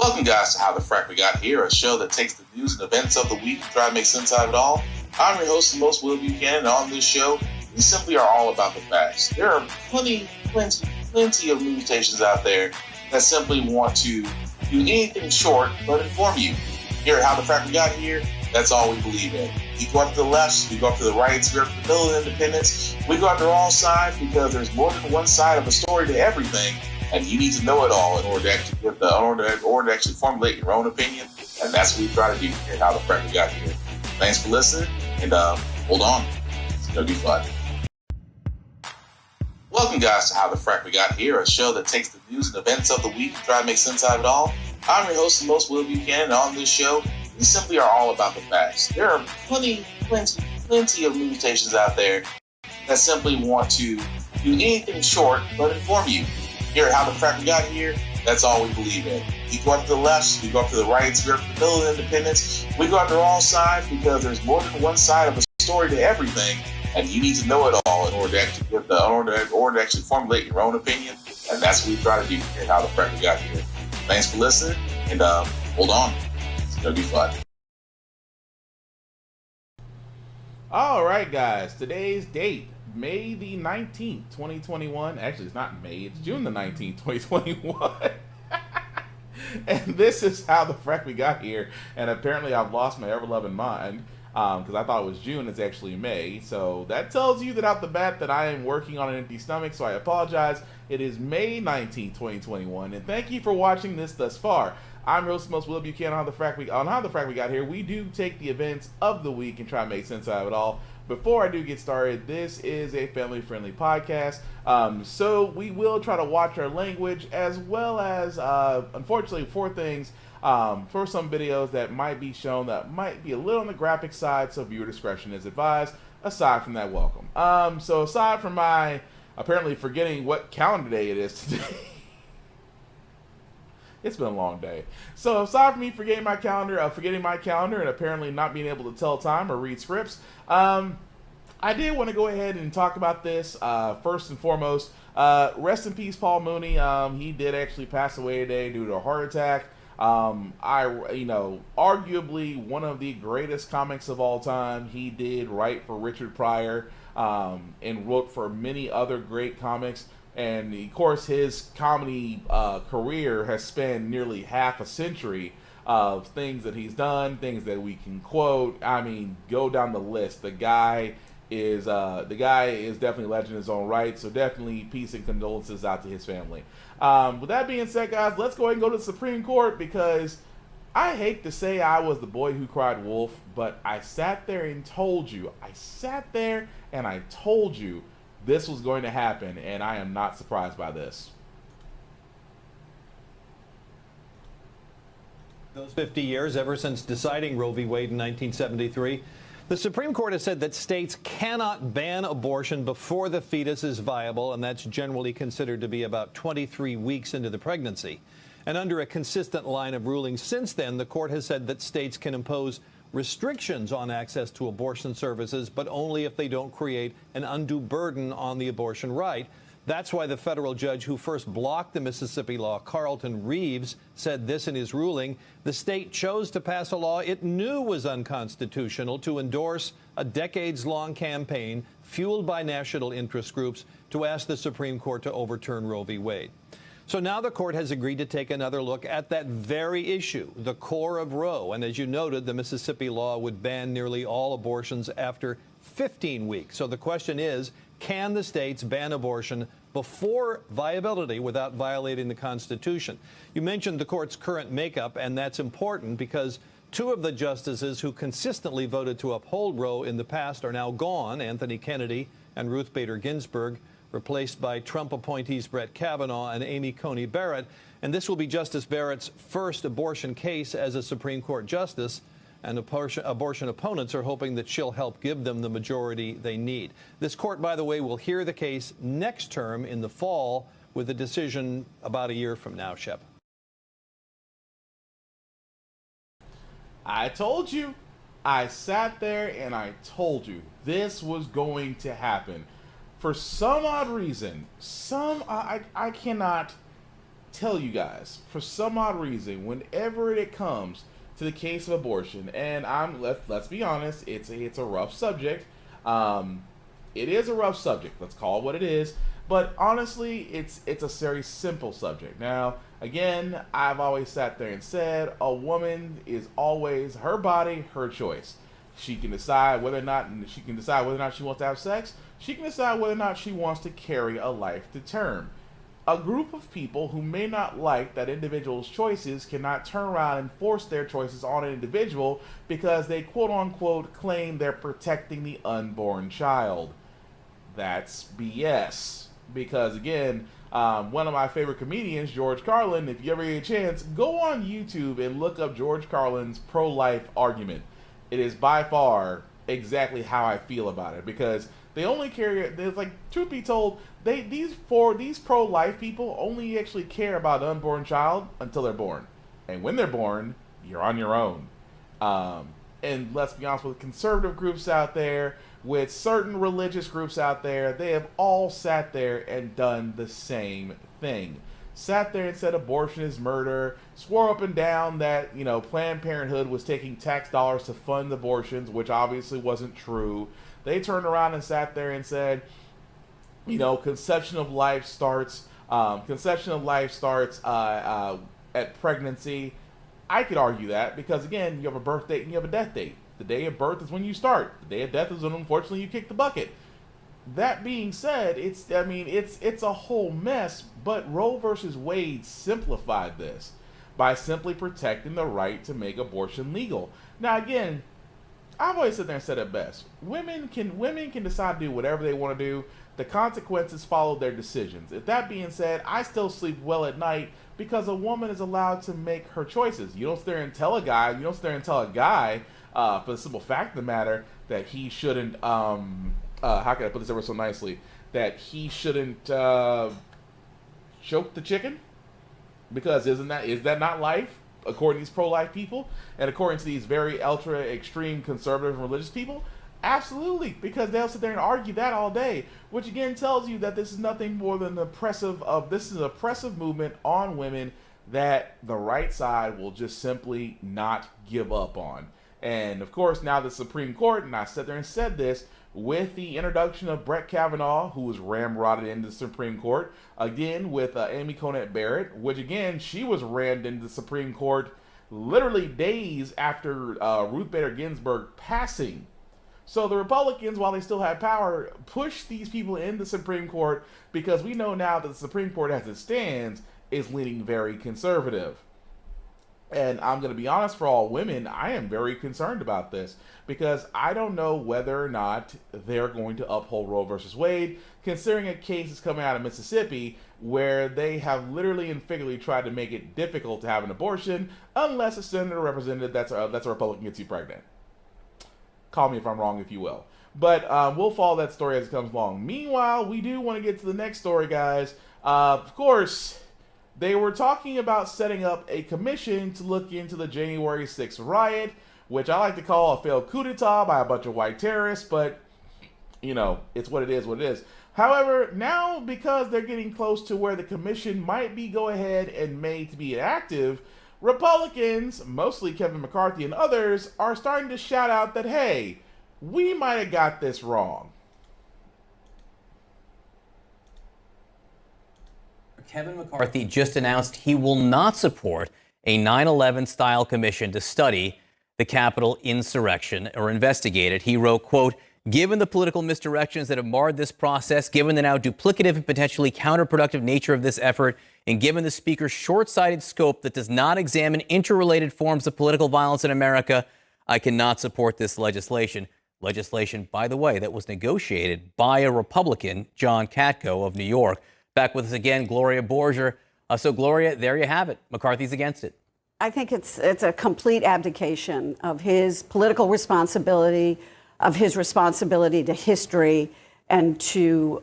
Welcome, guys, to How the Frack We Got Here, a show that takes the news and events of the week and try to make sense out of it all. I'm your host, the most Will Buchanan, and on this show, we simply are all about the facts. There are plenty of news stations out there that simply want to do anything short but inform you. Here at How the Frack We Got Here, that's all we believe in. We go after the lefts, we go after the rights, we go after the middle of independence, we go after all sides because there's more than one side of a story to everything. And you need to know it all in order to actually formulate your own opinion. And that's what we try to do here at How the Frack We Got Here. Thanks for listening, and hold on. It's going to be fun. Welcome, guys, to How the Frack We Got Here, a show that takes the news and events of the week and try to make sense out of it all. I'm your host, the most Will Buchanan, and on this show, we simply are all about the facts. There are plenty of news stations out there that simply want to do anything short but inform you. Here at How the Frack We Got Here, that's all we believe in. We go after the lefts, we go after the rights, we go after the middle of independence, we go after all sides because there's more than one side of a story to everything, and you need to know it all in order to actually formulate your own opinion. And that's what we try to do here at How the Frack We Got Here. Thanks for listening, and hold on. It's going to be fun. All right, guys. Today's date, May the 19th, 2021. Actually, it's not May. It's June the 19th, 2021. And this is How the Frack We Got Here. And apparently I've lost my ever-loving mind because I thought it was June. It's actually May. So that tells you that out the bat that I am working on an empty stomach. So I apologize. It is May 19th, 2021. And thank you for watching this thus far. I'm your host, most Will Buchanan on How the Frack We Got Here. We do take the events of the week and try to make sense out of it all. Before I do get started, this is a family-friendly podcast, so we will try to watch our language as well as, unfortunately, for some videos that might be shown that might be a little on the graphic side, so viewer discretion is advised. Aside from that, welcome. So aside from my apparently forgetting what calendar day it is today, it's been a long day. So aside from me forgetting my calendar, and apparently not being able to tell time or read scripts, I did want to go ahead and talk about this. First and foremost, rest in peace, Paul Mooney. He did actually pass away today due to a heart attack. Arguably one of the greatest comics of all time. He did write for Richard Pryor, and wrote for many other great comics. And, of course, his comedy career has spanned nearly half a century of things that he's done, things that we can quote. I mean, go down the list. The guy is definitely a legend in his own right, so definitely peace and condolences out to his family. With that being said, guys, let's go ahead and go to the Supreme Court, because I hate to say I was the boy who cried wolf, but I sat there and told you. This was going to happen, and I am not surprised by this. Those 50 years, ever since deciding Roe v. Wade in 1973, the Supreme Court has said that states cannot ban abortion before the fetus is viable, and that's generally considered to be about 23 weeks into the pregnancy. And under a consistent line of rulings since then, the court has said that states can impose restrictions on access to abortion services, but only if they don't create an undue burden on the abortion right. That's why the federal judge who first blocked the Mississippi law, Carlton Reeves, said this in his ruling. The state chose to pass a law it knew was unconstitutional to endorse a decades-long campaign fueled by national interest groups to ask the Supreme Court to overturn Roe v. Wade. So now the court has agreed to take another look at that very issue, the core of Roe. And as you noted, the Mississippi law would ban nearly all abortions after 15 weeks. So the question is, can the states ban abortion before viability without violating the Constitution? You mentioned the court's current makeup, and that's important because two of the justices who consistently voted to uphold Roe in the past are now gone, Anthony Kennedy and Ruth Bader Ginsburg, replaced by Trump appointees Brett Kavanaugh and Amy Coney Barrett. And this will be Justice Barrett's first abortion case as a Supreme Court justice, and abortion opponents are hoping that she'll help give them the majority they need. This court, by the way, will hear the case next term in the fall, with a decision about a year from now, Shep. I told you. I sat there and I told you this was going to happen. For some odd reason, I cannot tell you guys, for some odd reason, whenever it comes to the case of abortion, and let's be honest, it's a rough subject. It is a rough subject. Let's call it what it is. But honestly, it's a very simple subject. Now, again, I've always sat there and said a woman is always her body, her choice. She can decide whether or not she wants to have sex. She can decide whether or not she wants to carry a life to term. A group of people who may not like that individual's choices cannot turn around and force their choices on an individual because they quote-unquote claim they're protecting the unborn child. That's BS. Because again, one of my favorite comedians, George Carlin, if you ever get a chance, go on YouTube and look up George Carlin's pro-life argument. It is by far exactly how I feel about it, because they only care. There's like, truth be told, these pro-life people only actually care about the unborn child until they're born, and when they're born, you're on your own. And let's be honest, with conservative groups out there, with certain religious groups out there, they have all sat there and done the same thing. Sat there and said abortion is murder, swore up and down that, Planned Parenthood was taking tax dollars to fund abortions, which obviously wasn't true. They turned around and sat there and said, conception of life starts at pregnancy. I could argue that because, again, you have a birth date and you have a death date. The day of birth is when you start. The day of death is when, unfortunately, you kick the bucket. That being said, it's a whole mess, but Roe versus Wade simplified this by simply protecting the right to make abortion legal. Now, again, I've always sat there and said it best. Women can decide to do whatever they want to do. The consequences follow their decisions. If that being said, I still sleep well at night because a woman is allowed to make her choices. You don't sit there and tell a guy, for the simple fact of the matter, that he shouldn't, how can I put this ever so nicely, that he shouldn't choke the chicken? Because is that not life, according to these pro-life people, and according to these very ultra-extreme conservative and religious people? Absolutely, because they'll sit there and argue that all day, which again tells you that this is nothing more than an oppressive movement on women that the right side will just simply not give up on. And of course, now the Supreme Court, and I sat there and said this, with the introduction of Brett Kavanaugh, who was ramrodded into the Supreme Court, again with Amy Coney Barrett, which again, she was rammed into the Supreme Court literally days after Ruth Bader Ginsburg passing. So the Republicans, while they still have power, pushed these people in the Supreme Court because we know now that the Supreme Court, as it stands, is leaning very conservative. And I'm going to be honest, for all women, I am very concerned about this because I don't know whether or not they're going to uphold Roe versus Wade, considering a case is coming out of Mississippi where they have literally and figuratively tried to make it difficult to have an abortion unless a senator or representative that's a Republican gets you pregnant. Call me if I'm wrong, if you will. But we'll follow that story as it comes along. Meanwhile, we do want to get to the next story, guys. Of course, they were talking about setting up a commission to look into the January 6th riot, which I like to call a failed coup d'etat by a bunch of white terrorists, but, it's what it is. However, now, because they're getting close to where the commission might be go ahead and made to be active, Republicans, mostly Kevin McCarthy and others, are starting to shout out that, hey, we might have got this wrong. Kevin McCarthy just announced he will not support a 9/11 style commission to study the Capitol insurrection or investigate it. He wrote, quote, "Given the political misdirections that have marred this process, given the now duplicative and potentially counterproductive nature of this effort, and given the Speaker's short-sighted scope that does not examine interrelated forms of political violence in America, I cannot support this legislation." Legislation, by the way, that was negotiated by a Republican, John Katko of New York. Back with us again, Gloria Borger. So, Gloria, there you have it. McCarthy's against it. I think it's a complete abdication of his political responsibility, of his responsibility to history and to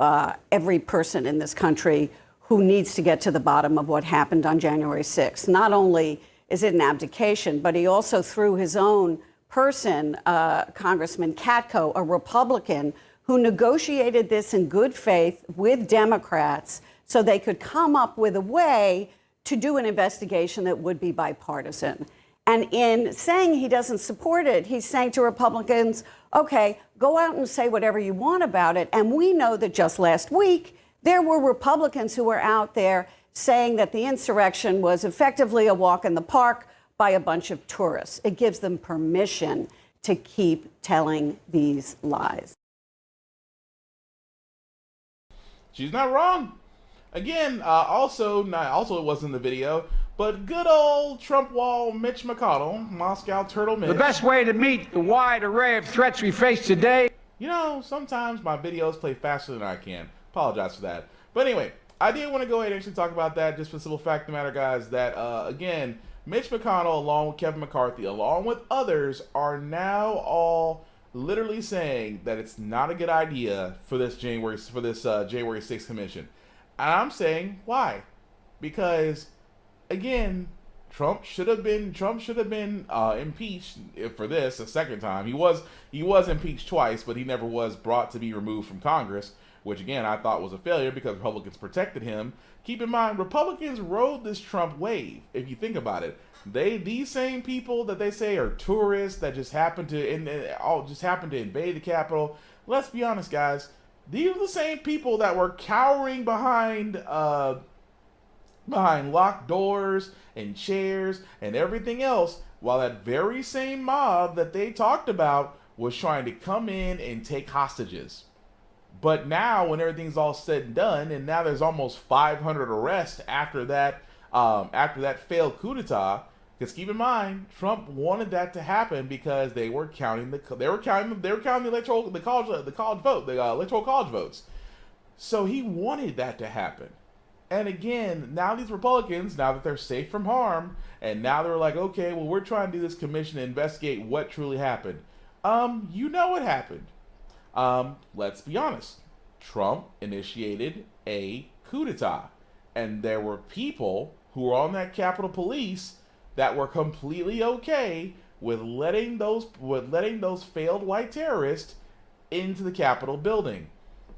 every person in this country who needs to get to the bottom of what happened on January 6th. Not only is it an abdication, but he also threw his own person, Congressman Katko, a Republican, who negotiated this in good faith with Democrats so they could come up with a way to do an investigation that would be bipartisan. And in saying he doesn't support it, he's saying to Republicans, okay, go out and say whatever you want about it. And we know that just last week, there were Republicans who were out there saying that the insurrection was effectively a walk in the park by a bunch of tourists. It gives them permission to keep telling these lies. She's not wrong. Again, also it wasn't in the video, but good old Trump wall Mitch McConnell, Moscow Turtle Mitch. The best way to meet the wide array of threats we face today. You know, sometimes my videos play faster than I can. Apologize for that. But anyway, I did want to go ahead and actually talk about that, just for the simple fact of the matter, guys, that, again, Mitch McConnell, along with Kevin McCarthy, along with others, are now all literally saying that it's not a good idea for this January 6th commission. And I'm saying, why? Because, again, Trump should have been impeached for this a second time. He was impeached twice, but he never was brought to be removed from Congress, which again I thought was a failure because Republicans protected him. Keep in mind, Republicans rode this Trump wave. If you think about it, these same people that they say are tourists that just happened to invade the Capitol. Let's be honest, guys. These are the same people that were cowering behind locked doors and chairs and everything else, while that very same mob that they talked about was trying to come in and take hostages. But now, when everything's all said and done, and now there's almost 500 arrests after that failed coup d'etat. Because keep in mind, Trump wanted that to happen because they were counting the electoral college votes. So he wanted that to happen. And again, now these Republicans, now that they're safe from harm, and now they're like, okay, well, we're trying to do this commission to investigate what truly happened. You know what happened. Let's be honest. Trump initiated a coup d'etat, and there were people who were on that Capitol Police that were completely okay with letting those failed white terrorists into the Capitol building.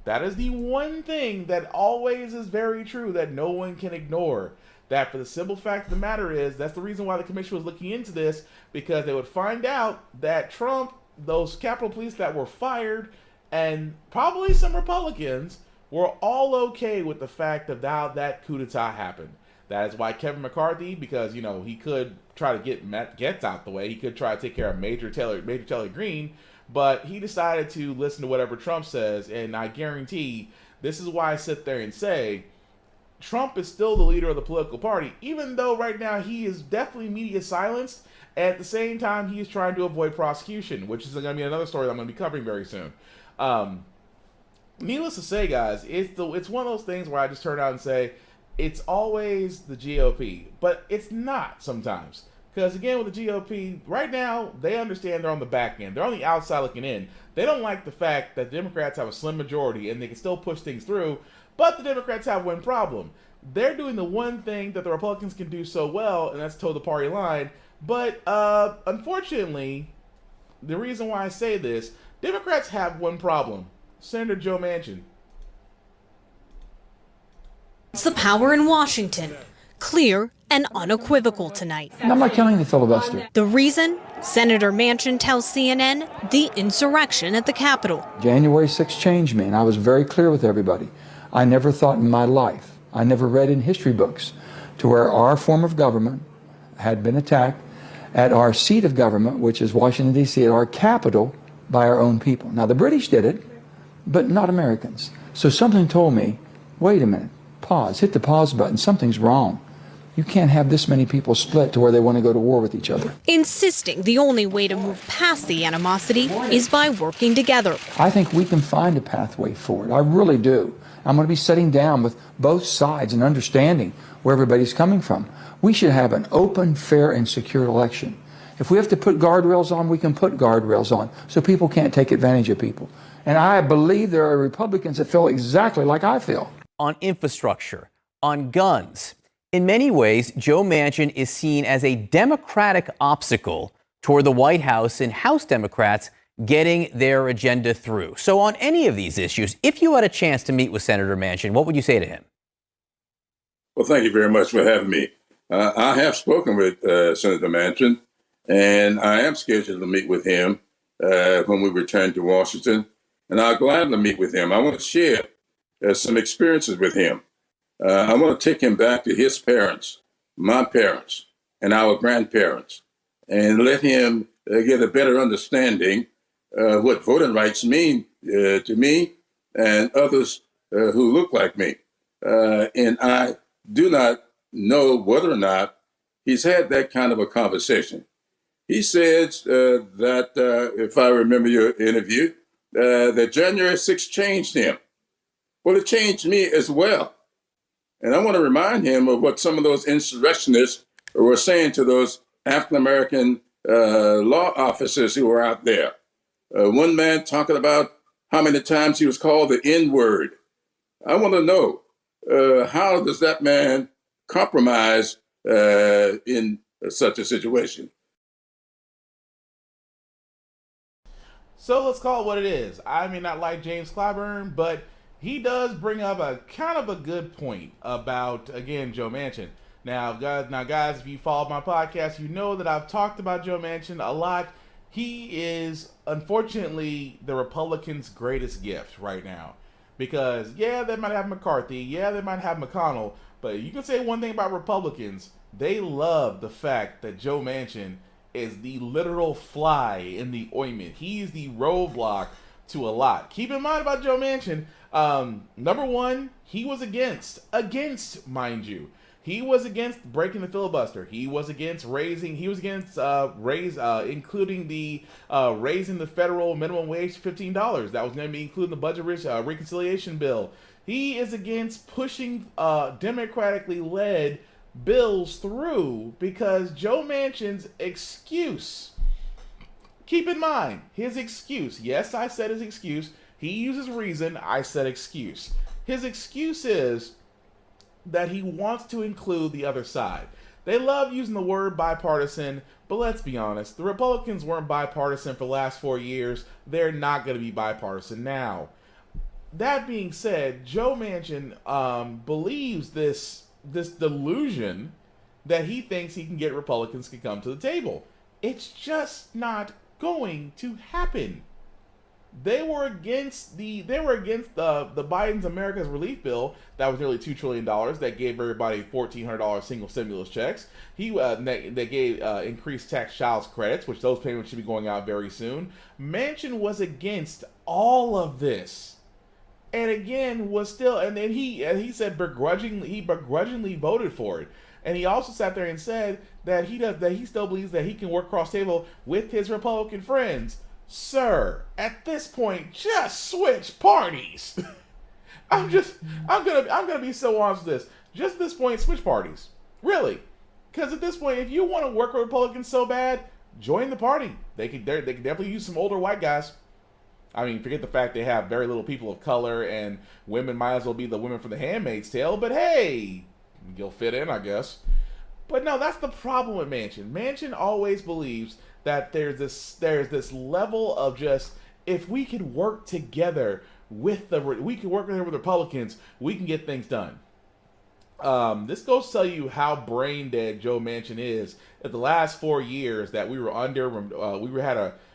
That is the one thing that always is very true that no one can ignore. That for the simple fact of the matter is, that's the reason why the commission was looking into this, because they would find out that Trump, those Capitol Police that were fired, and probably some Republicans, were all okay with the fact of how that coup d'etat happened. That is why Kevin McCarthy, because, you know, he could try to get Matt Gaetz out the way. He could try to take care of Major Taylor Greene, but he decided to listen to whatever Trump says, and I guarantee this is why I sit there and say Trump is still the leader of the political party, even though right now he is definitely media silenced. At the same time, he is trying to avoid prosecution, which is going to be another story that I'm going to be covering very soon. Needless to say, guys, it's one of those things where I just turn out and say, it's always the GOP, but it's not sometimes. Because again, with the GOP, right now, they understand they're on the back end. They're on the outside looking in. They don't like the fact that Democrats have a slim majority and they can still push things through, but the Democrats have one problem. They're doing the one thing that the Republicans can do so well, and that's toe the party line. But unfortunately, the reason why I say this, Democrats have one problem. Senator Joe Manchin. It's the power in Washington, clear and unequivocal tonight. And I'm not killing the filibuster. The reason? Senator Manchin tells CNN the insurrection at the Capitol. January 6th changed me, and I was very clear with everybody. I never thought in my life, I never read in history books to where our form of government had been attacked at our seat of government, which is Washington, D.C., at our capital, by our own people. Now, the British did it, but not Americans. So something told me, wait a minute, pause, hit the pause button, something's wrong. You can't have this many people split to where they want to go to war with each other. Insisting the only way to move past the animosity is by working together. I think we can find a pathway forward. I really do. I'm going to be sitting down with both sides and understanding where everybody's coming from. We should have an open, fair, and secure election. If we have to put guardrails on, we can put guardrails on so people can't take advantage of people. And I believe there are Republicans that feel exactly like I feel. On infrastructure, on guns. In many ways, Joe Manchin is seen as a Democratic obstacle toward the White House and House Democrats getting their agenda through. So on any of these issues, if you had a chance to meet with Senator Manchin, what would you say to him? Well, thank you very much for having me. I have spoken with Senator Manchin, and I am scheduled to meet with him when we return to Washington, and I'll gladly meet with him. I want to share some experiences with him. I want to take him back to his parents, my parents, and our grandparents, and let him get a better understanding of what voting rights mean to me and others who look like me. And I do not know whether or not he's had that kind of a conversation. He says that, if I remember your interview, that January 6th changed him. Well, it changed me as well. And I want to remind him of what some of those insurrectionists were saying to those African-American law officers who were out there. One man talking about how many times he was called the N-word. I want to know, how does that man compromise in such a situation? So let's call it what it is. I may not like James Clyburn, but he does bring up a kind of a good point about, again, Joe Manchin. Now, guys, if you follow my podcast, you know that I've talked about Joe Manchin a lot. He is, unfortunately, the Republicans' greatest gift right now. Because, yeah, they might have McCarthy, yeah, they might have McConnell, but you can say one thing about Republicans, they love the fact that Joe Manchin is the literal fly in the ointment. He's the roadblock to a lot. Keep in mind about Joe Manchin, number one, he was against, mind you, he was against breaking the filibuster. He was against including the raising the federal minimum wage to $15. That was going to be included in the budget reconciliation bill. He is against pushing democratically led bills through because Joe Manchin's excuse, keep in mind, his excuse, yes, I said his excuse, he uses reason, I said excuse. His excuse is that he wants to include the other side. They love using the word bipartisan, but let's be honest, the Republicans weren't bipartisan for the last 4 years. They're not going to be bipartisan now. That being said, Joe Manchin believes this delusion that he thinks he can get Republicans to come to the table. It's just not going to happen. They were against the Biden's America's Relief Bill that was nearly $2 trillion that gave everybody $1,400 single stimulus checks. They gave increased tax child credits, which those payments should be going out very soon. Manchin was against all of this, and again and then he said begrudgingly voted for it. And he also sat there and said that he still believes that he can work cross table with his Republican friends. Sir, at this point, just switch parties. I'm gonna be so honest with this. Just at this point, switch parties. Really. Because at this point, if you want to work with Republicans so bad, join the party. They could definitely use some older white guys. I mean, forget the fact they have very little people of color, and women might as well be the women from The Handmaid's Tale, but hey, you'll fit in, I guess. But no, that's the problem with Manchin. Manchin always believes that there's this level of just, if we could work together with the Republicans, we can get things done. This goes to tell you how brain dead Joe Manchin is. At the last 4 years that we were under,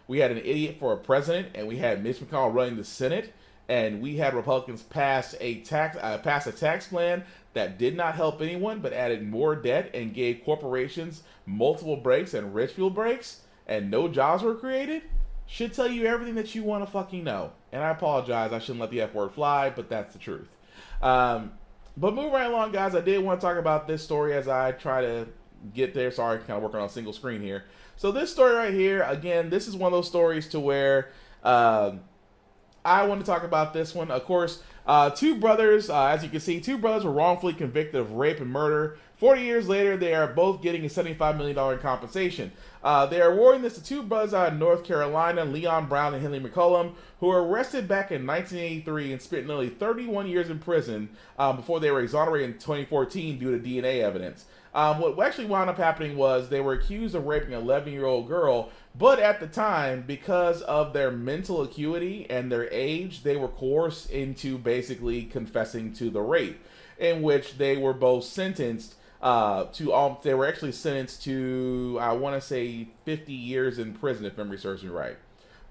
we had an idiot for a president, and we had Mitch McConnell running the Senate, and we had Republicans pass a tax plan that did not help anyone, but added more debt and gave corporations multiple breaks and rich people breaks, and no jobs were created. Should tell you everything that you want to fucking know. And I apologize, I shouldn't let the F word fly, but that's the truth. But moving right along, guys, I did want to talk about this story as I try to get there. Sorry, kind of working on a single screen here. So this story right here, again, this is one of those stories to where I want to talk about this one. Of course, two brothers, as you can see, two brothers were wrongfully convicted of rape and murder. 40 years later, they are both getting a $75 million in compensation. They are awarding this to two brothers out of North Carolina, Leon Brown and Henry McCollum, who were arrested back in 1983 and spent nearly 31 years in prison before they were exonerated in 2014 due to DNA evidence. What actually wound up happening was they were accused of raping an 11-year-old girl, but at the time, because of their mental acuity and their age, they were coerced into basically confessing to the rape. in which they were both sentenced they were actually sentenced to, I want to say, 50 years in prison, if memory serves me right.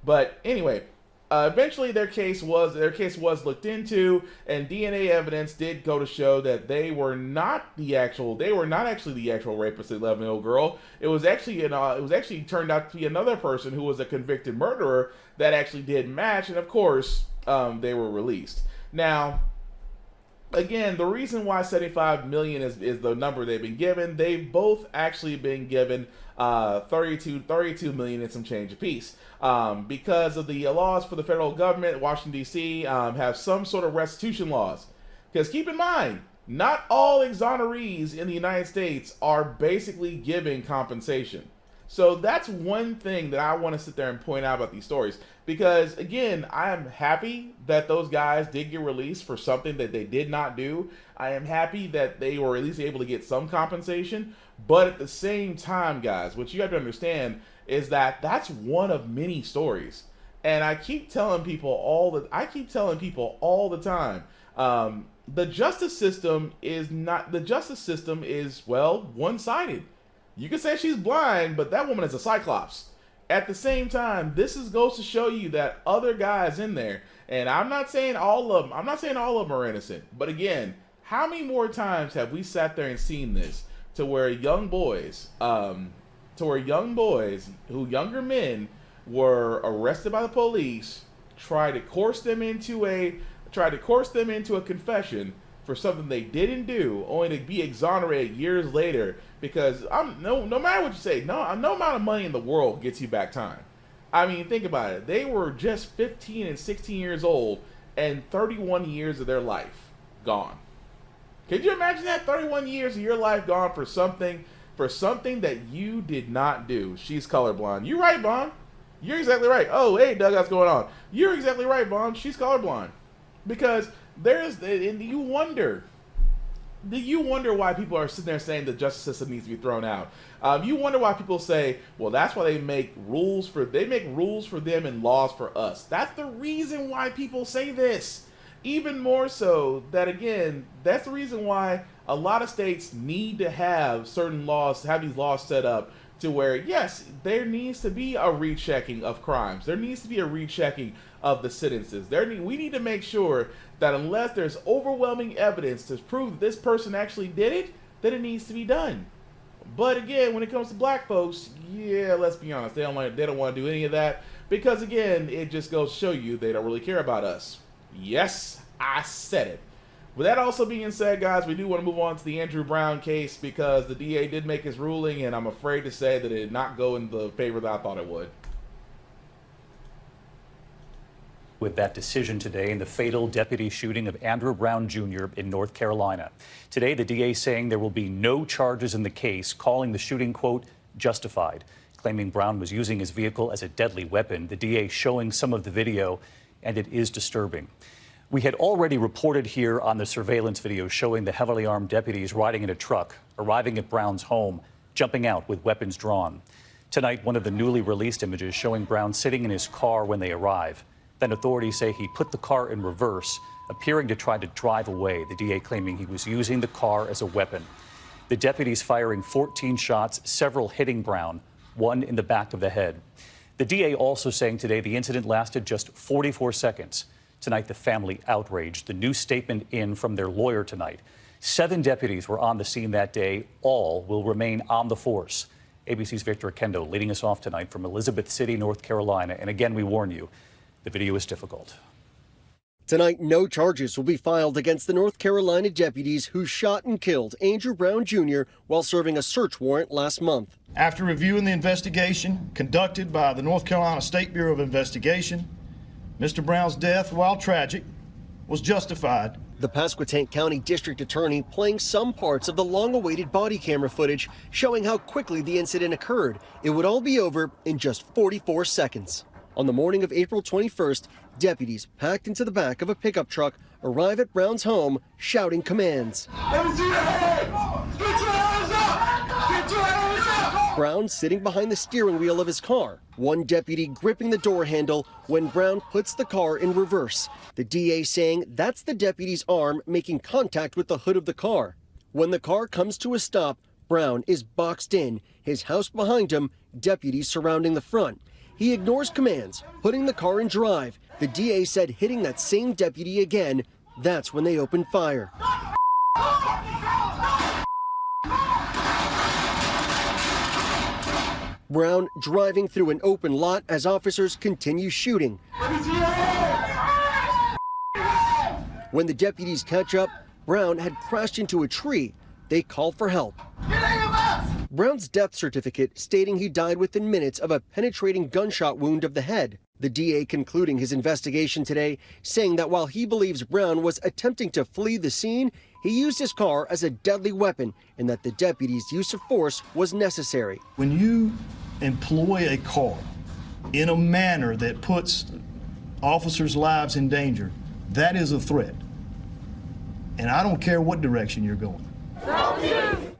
But anyway, eventually their case was looked into, and DNA evidence did go to show that they were not actually the actual rapist of the 11-year-old girl. It was actually turned out to be another person who was a convicted murderer that actually did match, and of course, they were released. Now, again, the reason why $75 million is the number they've been given, they've both actually been given $32 million and some change apiece. Because of the laws for the federal government, Washington, D.C. Have some sort of restitution laws. Because keep in mind, not all exonerees in the United States are basically giving compensation. So that's one thing that I want to sit there and point out about these stories. Because, again, I am happy that those guys did get released for something that they did not do. I am happy that they were at least able to get some compensation. But at the same time, guys, what you have to understand is that that's one of many stories. And I keep telling people all the time, the justice system is one-sided. You can say she's blind, but that woman is a cyclops. At the same time, goes to show you that other guys in there, and I'm not saying all of them are innocent, but again, how many more times have we sat there and seen this to where younger men were arrested by the police, tried to coerce them into a confession for something they didn't do, only to be exonerated years later because no matter what you say, no amount of money in the world gets you back time. I mean, think about it. They were just 15 and 16 years old and 31 years of their life gone. Could you imagine that? 31 years of your life gone for something that you did not do. She's colorblind. You're right, Vaughn. You're exactly right. Oh, hey, Doug, what's going on? You're exactly right, Vaughn. She's colorblind. Because you wonder why people are sitting there saying the justice system needs to be thrown out. You wonder why people say, well, that's why they make rules for them and laws for us. That's the reason why people say this. Even more so that, again, that's the reason why a lot of states need to have certain laws, have these laws set up to where, yes, there needs to be a rechecking of crimes. There needs to be a rechecking of the sentences. We need to make sure that unless there's overwhelming evidence to prove that this person actually did it, that it needs to be done. But again, when it comes to black folks, yeah, let's be honest, they don't want to do any of that because, again, it just goes to show you they don't really care about us. Yes, I said it. With that also being said, guys, we do want to move on to the Andrew Brown case because the DA did make his ruling, and I'm afraid to say that it did not go in the favor that I thought it would. With that decision today in the fatal deputy shooting of Andrew Brown Jr. in North Carolina. Today, the DA saying there will be no charges in the case, calling the shooting, quote, justified, claiming Brown was using his vehicle as a deadly weapon. The DA showing some of the video, and it is disturbing. We had already reported here on the surveillance video showing the heavily armed deputies riding in a truck, arriving at Brown's home, jumping out with weapons drawn. Tonight, one of the newly released images showing Brown sitting in his car when they arrive. Then authorities say he put the car in reverse, appearing to try to drive away, the DA claiming he was using the car as a weapon. The deputies firing 14 shots, several hitting Brown, one in the back of the head. The DA also saying today the incident lasted just 44 seconds. Tonight, the family outraged. The new statement in from their lawyer tonight. 7 deputies were on the scene that day. All will remain on the force. ABC's Victor Akendo leading us off tonight from Elizabeth City, North Carolina. And again, we warn you, the video is difficult. Tonight, no charges will be filed against the North Carolina deputies who shot and killed Andrew Brown Jr. while serving a search warrant last month. After reviewing the investigation conducted by the North Carolina State Bureau of Investigation, Mr. Brown's death, while tragic, was justified. The Pasquotank County District Attorney playing some parts of the long-awaited body camera footage showing how quickly the incident occurred. It would all be over in just 44 seconds. On the morning of April 21st, deputies packed into the back of a pickup truck arrive at Brown's home shouting commands. Let me see your hands! Get your hands up! Get your hands up! Brown sitting behind the steering wheel of his car. One deputy gripping the door handle when Brown puts the car in reverse. The DA saying that's the deputy's arm making contact with the hood of the car. When the car comes to a stop, Brown is boxed in, his house behind him, deputies surrounding the front. He ignores commands, putting the car in drive. The DA said hitting that same deputy again, that's when they opened fire. Brown driving through an open lot as officers continue shooting. When the deputies catch up, Brown had crashed into a tree. They call for help. Brown's death certificate stating he died within minutes of a penetrating gunshot wound of the head. The DA concluding his investigation today, saying that while he believes Brown was attempting to flee the scene, he used his car as a deadly weapon and that the deputy's use of force was necessary. When you employ a car in a manner that puts officers' lives in danger, that is a threat. And I don't care what direction you're going.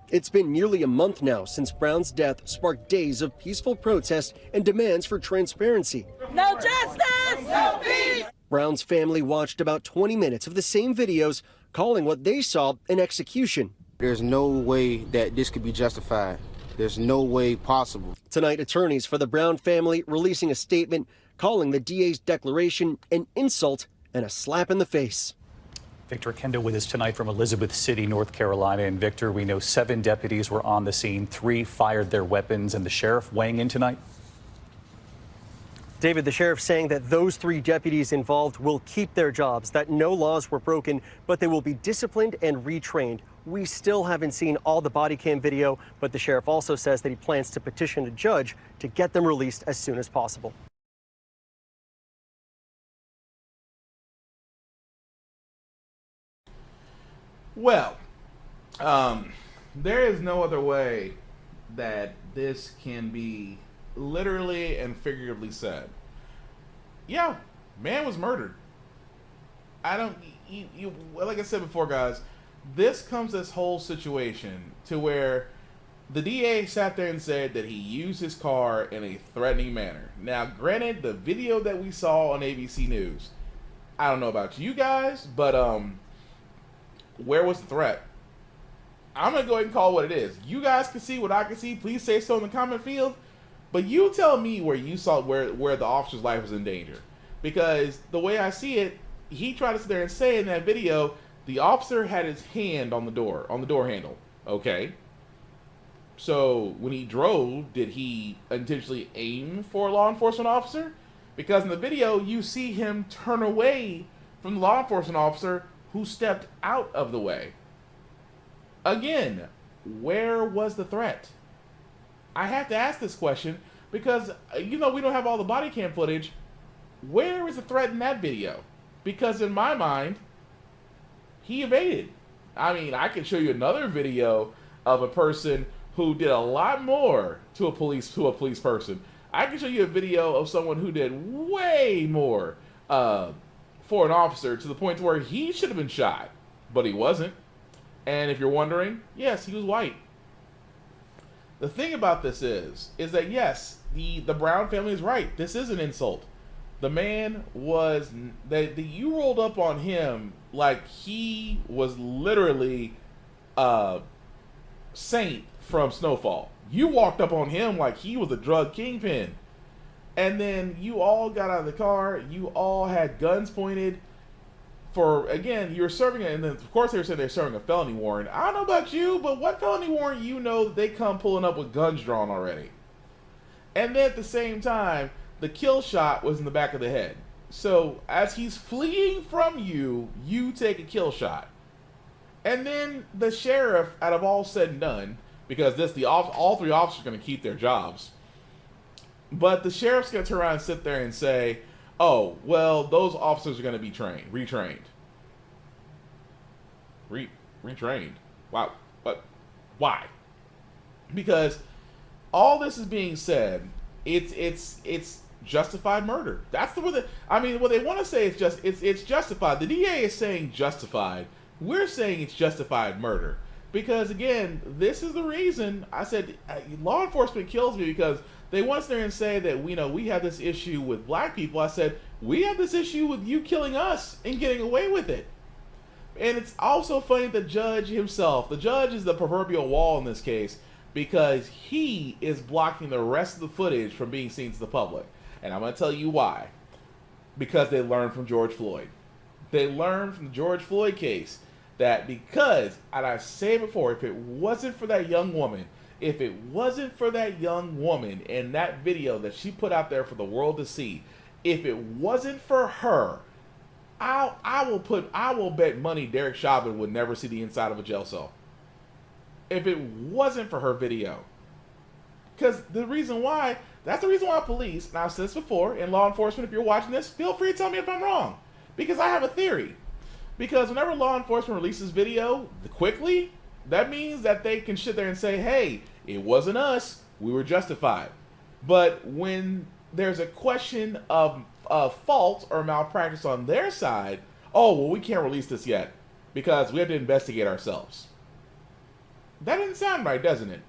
It's been nearly a month now since Brown's death sparked days of peaceful protest and demands for transparency. No justice! No peace! Brown's family watched about 20 minutes of the same videos, calling what they saw an execution. There's no way that this could be justified. There's no way possible. Tonight, attorneys for the Brown family releasing a statement calling the DA's declaration an insult and a slap in the face. Victor Kendo with us tonight from Elizabeth City, North Carolina. And Victor, we know 7 deputies were on the scene, 3 fired their weapons, and the sheriff weighing in tonight? David, the sheriff saying that those 3 deputies involved will keep their jobs, that no laws were broken, but they will be disciplined and retrained. We still haven't seen all the body cam video, but the sheriff also says that he plans to petition a judge to get them released as soon as possible. Well, there is no other way that this can be literally and figuratively said. Yeah, man was murdered. Like I said before, guys, this whole situation to where the DA sat there and said that he used his car in a threatening manner. Now, granted, the video that we saw on ABC News, I don't know about you guys, but where was the threat? I'm going to go ahead and call it what it is. You guys can see what I can see. Please say so in the comment field. But you tell me where you saw where the officer's life was in danger. Because the way I see it, he tried to sit there and say in that video, the officer had his hand on the door handle. Okay. So when he drove, did he intentionally aim for a law enforcement officer? Because in the video, you see him turn away from the law enforcement officer who stepped out of the way. Again, where was the threat? I have to ask this question because, we don't have all the body cam footage. Where is the threat in that video? Because in my mind, he evaded. I mean, I can show you another video of a person who did a lot more to a police person. I can show you a video of someone who did way more for an officer to the point where he should have been shot, but he wasn't. And if you're wondering, yes, he was white. The thing about this is that yes, the Brown family is right. This is an insult. The man was you rolled up on him like he was literally Saint from Snowfall. You walked up on him like he was a drug kingpin. And then you all got out of the car. You all had guns pointed. You were serving it, and then of course they were saying they're serving a felony warrant. I don't know about you, but what felony warrant that they come pulling up with guns drawn already? And then at the same time, the kill shot was in the back of the head. So as he's fleeing from you, you take a kill shot. And then the sheriff, out of all said and done, because all 3 officers are going to keep their jobs, but the sheriff's going to turn around and sit there and say, oh, well, those officers are going to be retrained. Retrained? Wow. But why? Because all this is being said, it's justified murder. That's the word what they want to say is it's justified. The DA is saying justified. We're saying it's justified murder. Because again, this is the reason I said law enforcement kills me, because they want to sit there and say that we have this issue with black people. I said, we have this issue with you killing us and getting away with it. And it's also funny, the judge himself, the judge is the proverbial wall in this case, because he is blocking the rest of the footage from being seen to the public. And I'm going to tell you why. Because they learned from George Floyd. They learned from the George Floyd case that because, and I've said before, if it wasn't for that young woman, and that video that she put out there for the world to see, if it wasn't for her, I will bet money Derek Chauvin would never see the inside of a jail cell. If it wasn't for her video. Because that's the reason why police, and I've said this before, and law enforcement, if you're watching this, feel free to tell me if I'm wrong. Because I have a theory. Because whenever law enforcement releases video quickly, that means that they can sit there and say, hey, it wasn't us, we were justified. But when there's a question of fault or malpractice on their side, oh, well, we can't release this yet because we have to investigate ourselves. That didn't sound right, doesn't it?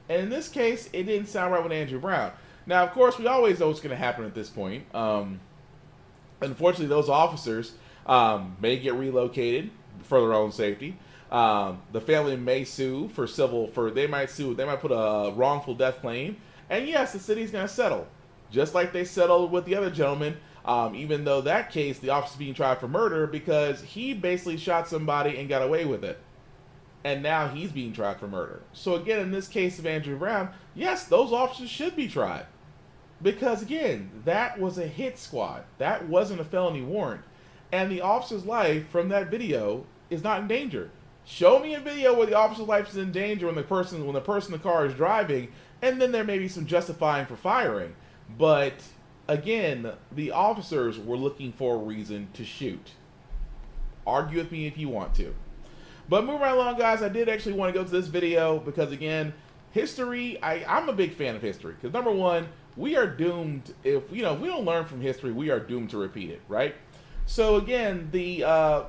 And in this case, it didn't sound right with Andrew Brown. Now, of course, we always know what's going to happen at this point. Unfortunately, those officers may get relocated for their own safety. The family may sue they might put a wrongful death claim. And yes, the city's going to settle. Just like they settled with the other gentleman, even though that case, the officer's being tried for murder because he basically shot somebody and got away with it. And now he's being tried for murder. So again, in this case of Andrew Brown, yes, those officers should be tried. Because again, that was a hit squad. That wasn't a felony warrant. And the officer's life from that video is not in danger. Show me a video where the officer's life is in danger when the person in the car is driving, and then there may be some justifying for firing. But again, the officers were looking for a reason to shoot. Argue with me if you want to. But moving right along, guys, I did actually want to go to this video because, again, history, I'm a big fan of history. Because, number one, we are doomed. If we don't learn from history, we are doomed to repeat it, right? So, again, the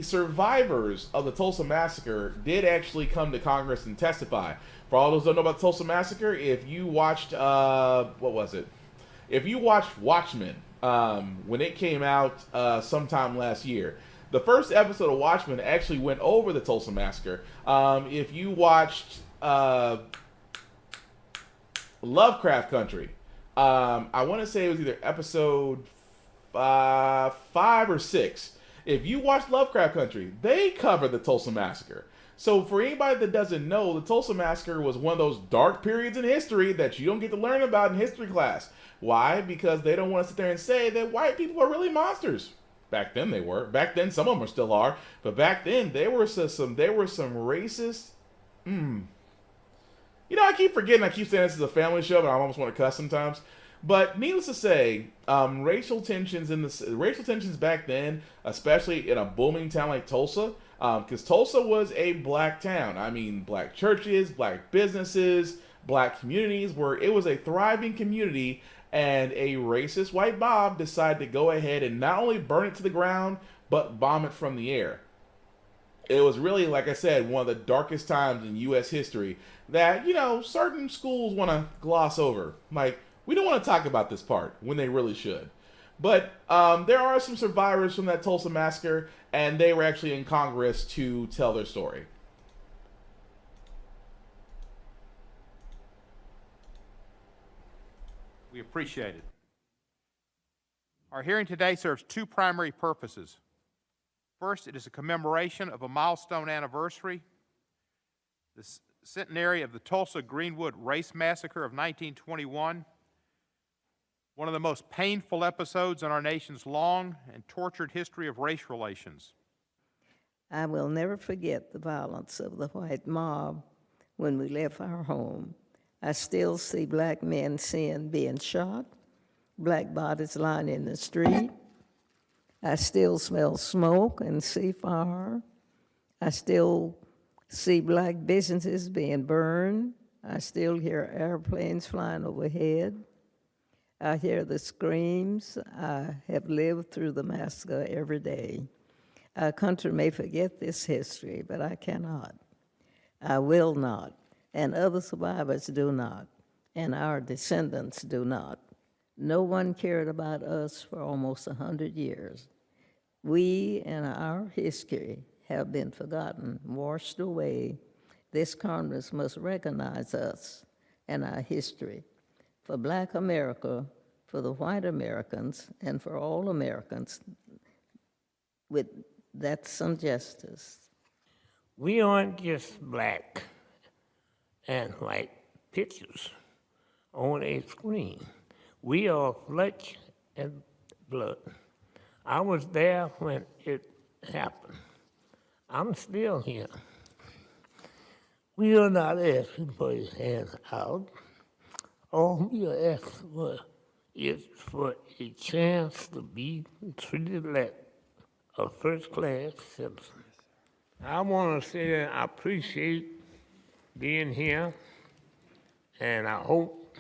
survivors of the Tulsa Massacre did actually come to Congress and testify. For all those who don't know about the Tulsa Massacre, if you watched, If you watched Watchmen, when it came out sometime last year, the first episode of Watchmen actually went over the Tulsa Massacre. If you watched Lovecraft Country, I want to say it was either episode 5 or 6. If you watch Lovecraft Country, they cover the Tulsa Massacre. So for anybody that doesn't know, the Tulsa Massacre was one of those dark periods in history that you don't get to learn about in history class. Why? Because they don't want to sit there and say that white people are really monsters. Back then they were. Back then some of them still are. But back then there were some racist. You know, I keep forgetting. I keep saying this is a family show, but I almost want to cuss sometimes. But needless to say, racial tensions back then, especially in a booming town like Tulsa, because Tulsa was a black town. I mean, black churches, black businesses, black communities, where it was a thriving community, and a racist white mob decided to go ahead and not only burn it to the ground, but bomb it from the air. It was really, like I said, one of the darkest times in U.S. history that, you know, certain schools want to gloss over. Like, we don't want to talk about this part when they really should. But there are some survivors from that Tulsa Massacre, and they were actually in Congress to tell their story. We appreciate it. Our hearing today serves two primary purposes. First, it is a commemoration of a milestone anniversary, the centenary of the Tulsa Greenwood Race Massacre of 1921, one of the most painful episodes in our nation's long and tortured history of race relations. I will never forget the violence of the white mob when we left our home. I still see black men being shot, black bodies lying in the street. I still smell smoke and see fire. I still see black businesses being burned. I still hear airplanes flying overhead. I hear the screams. I have lived through the massacre every day. Our country may forget this history, but I cannot. I will not, and other survivors do not, and our descendants do not. No one cared about us for almost 100 years. We and our history have been forgotten, washed away. This Congress must recognize us and our history. For Black America, for the white Americans, and for all Americans, with that's some justice. We aren't just black and white pictures on a screen. We are flesh and blood. I was there when it happened. I'm still here. We are not asking for his hands out. All we are asking for is for a chance to be treated like a first-class citizen. I want to say that I appreciate being here, and I hope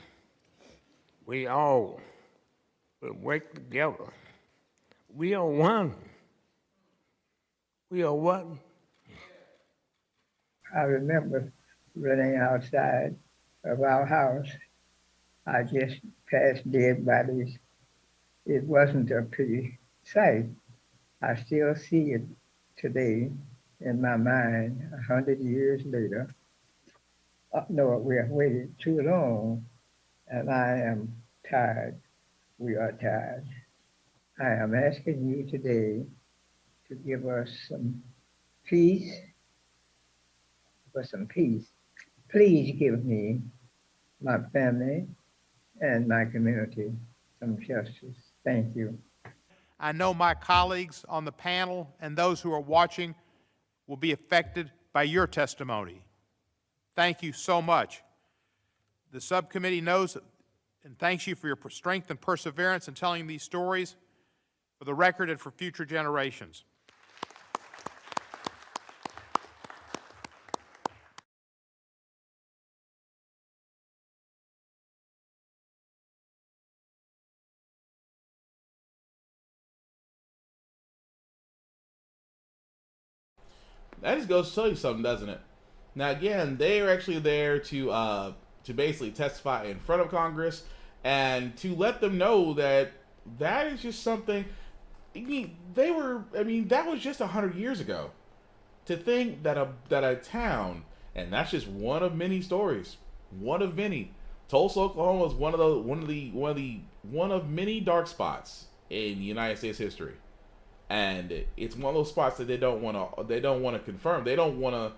we all will work together. We are one. We are one. I remember running outside of our house. I just passed dead bodies. It wasn't a pretty sight. I still see it today in my mind 100 years later. No, we have waited too long, and I am tired. We are tired. I am asking you today to give us some peace. For some peace. Please give me, my family, and my community some justice. Thank you. I know my colleagues on the panel and those who are watching will be affected by your testimony. Thank you so much. The subcommittee knows and thanks you for your strength and perseverance in telling these stories for the record and for future generations. That just goes to tell you something, doesn't it? Now, again, they are actually there to basically testify in front of Congress and to let them know that that is just something. That was just 100 years ago. To think that a town, and that's just one of many stories, one of many. Tulsa, Oklahoma is one of many dark spots in United States history. And it's one of those spots that they don't want to confirm. They don't want to.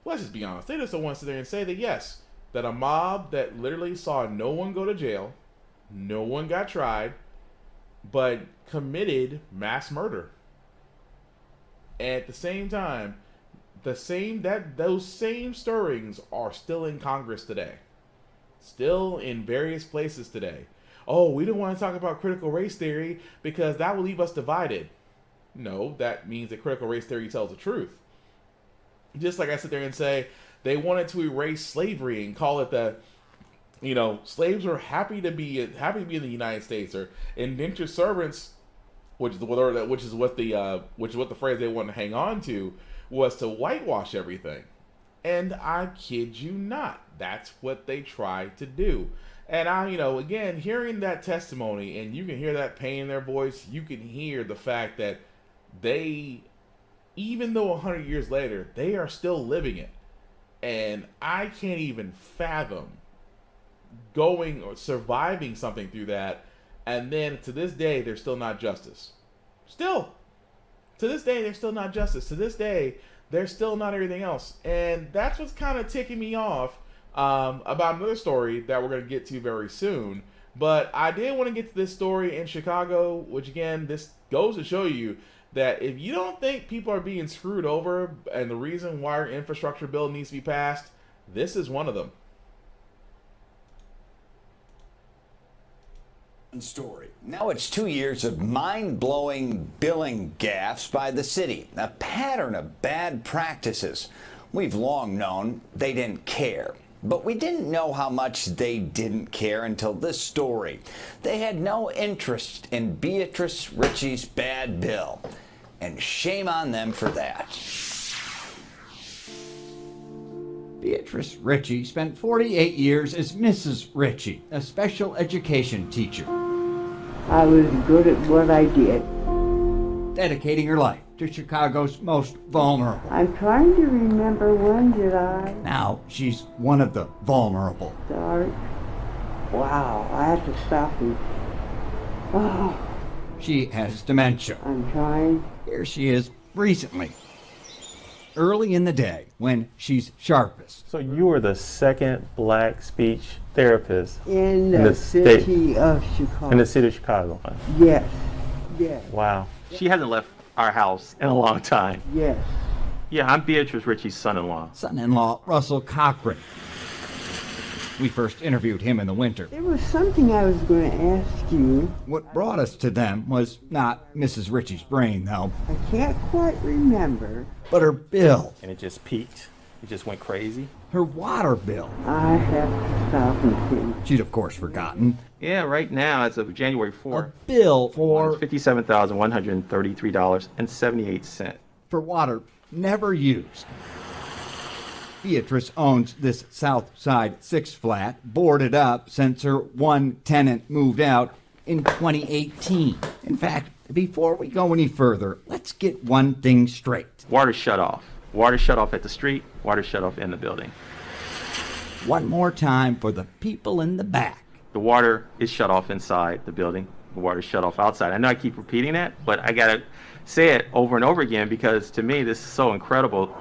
Let's just be honest. They just don't want to sit there and say that yes, that a mob that literally saw no one go to jail, no one got tried, but committed mass murder. At the same time, those same stirrings are still in Congress today, still in various places today. Oh, we don't want to talk about critical race theory because that will leave us divided. No, that means that critical race theory tells the truth. Just like I sit there and say, they wanted to erase slavery and call it slaves were happy to be in the United States, or indentured servants, which is what the phrase they wanted to hang on to, was to whitewash everything. And I kid you not, that's what they tried to do. And again, hearing that testimony, and you can hear that pain in their voice, you can hear the fact that they, even though 100 years later, they are still living it. And I can't even fathom going or surviving something through that, and then to this day, there's still not justice. Still, to this day, there's still not justice. To this day, there's still not everything else. And that's what's kind of ticking me off about another story that we're going to get to very soon. But I did want to get to this story in Chicago, which again, this goes to show you that if you don't think people are being screwed over and the reason why our infrastructure bill needs to be passed, this is one of them. Story. Now it's 2 years of mind-blowing billing gaffes by the city, a pattern of bad practices. We've long known they didn't care, but we didn't know how much they didn't care until this story. They had no interest in Beatrice Ritchie's bad bill, and shame on them for that. Beatrice Ritchie spent 48 years as Mrs. Ritchie, a special education teacher. I was good at what I did. Dedicating her life to Chicago's most vulnerable. I'm trying to remember when did I Now she's one of the vulnerable. start. Wow, I have to stop you. Oh, She has dementia. I'm trying. Here she is recently, early in the day when she's sharpest. So you were the second black speech therapist In the city of Chicago. In the city of Chicago. Yes. Yes. Wow. She hasn't left our house in a long time. Yes. Yeah, I'm Beatrice Ritchie's son-in-law. Son-in-law Russell Cochran. We first interviewed him in the winter. There was something I was going to ask you. What brought us to them was not Mrs. Ritchie's brain, though, I can't quite remember. but her bill. And it just peaked. It just went crazy. Her water bill. I have to stop and think. She'd, of course, forgotten. Yeah, right now, as of January 4th, Bill for $57,133.78. for water never used. Beatrice owns this South Side 6 flat, boarded up since her one tenant moved out in 2018. In fact, before we go any further, let's get one thing straight. Water shut off. Water shut off at the street. Water shut off in the building. One more time for the people in the back. The water is shut off inside the building. The water is shut off outside. I know I keep repeating that, but I gotta say it over and over again because to me this is so incredible.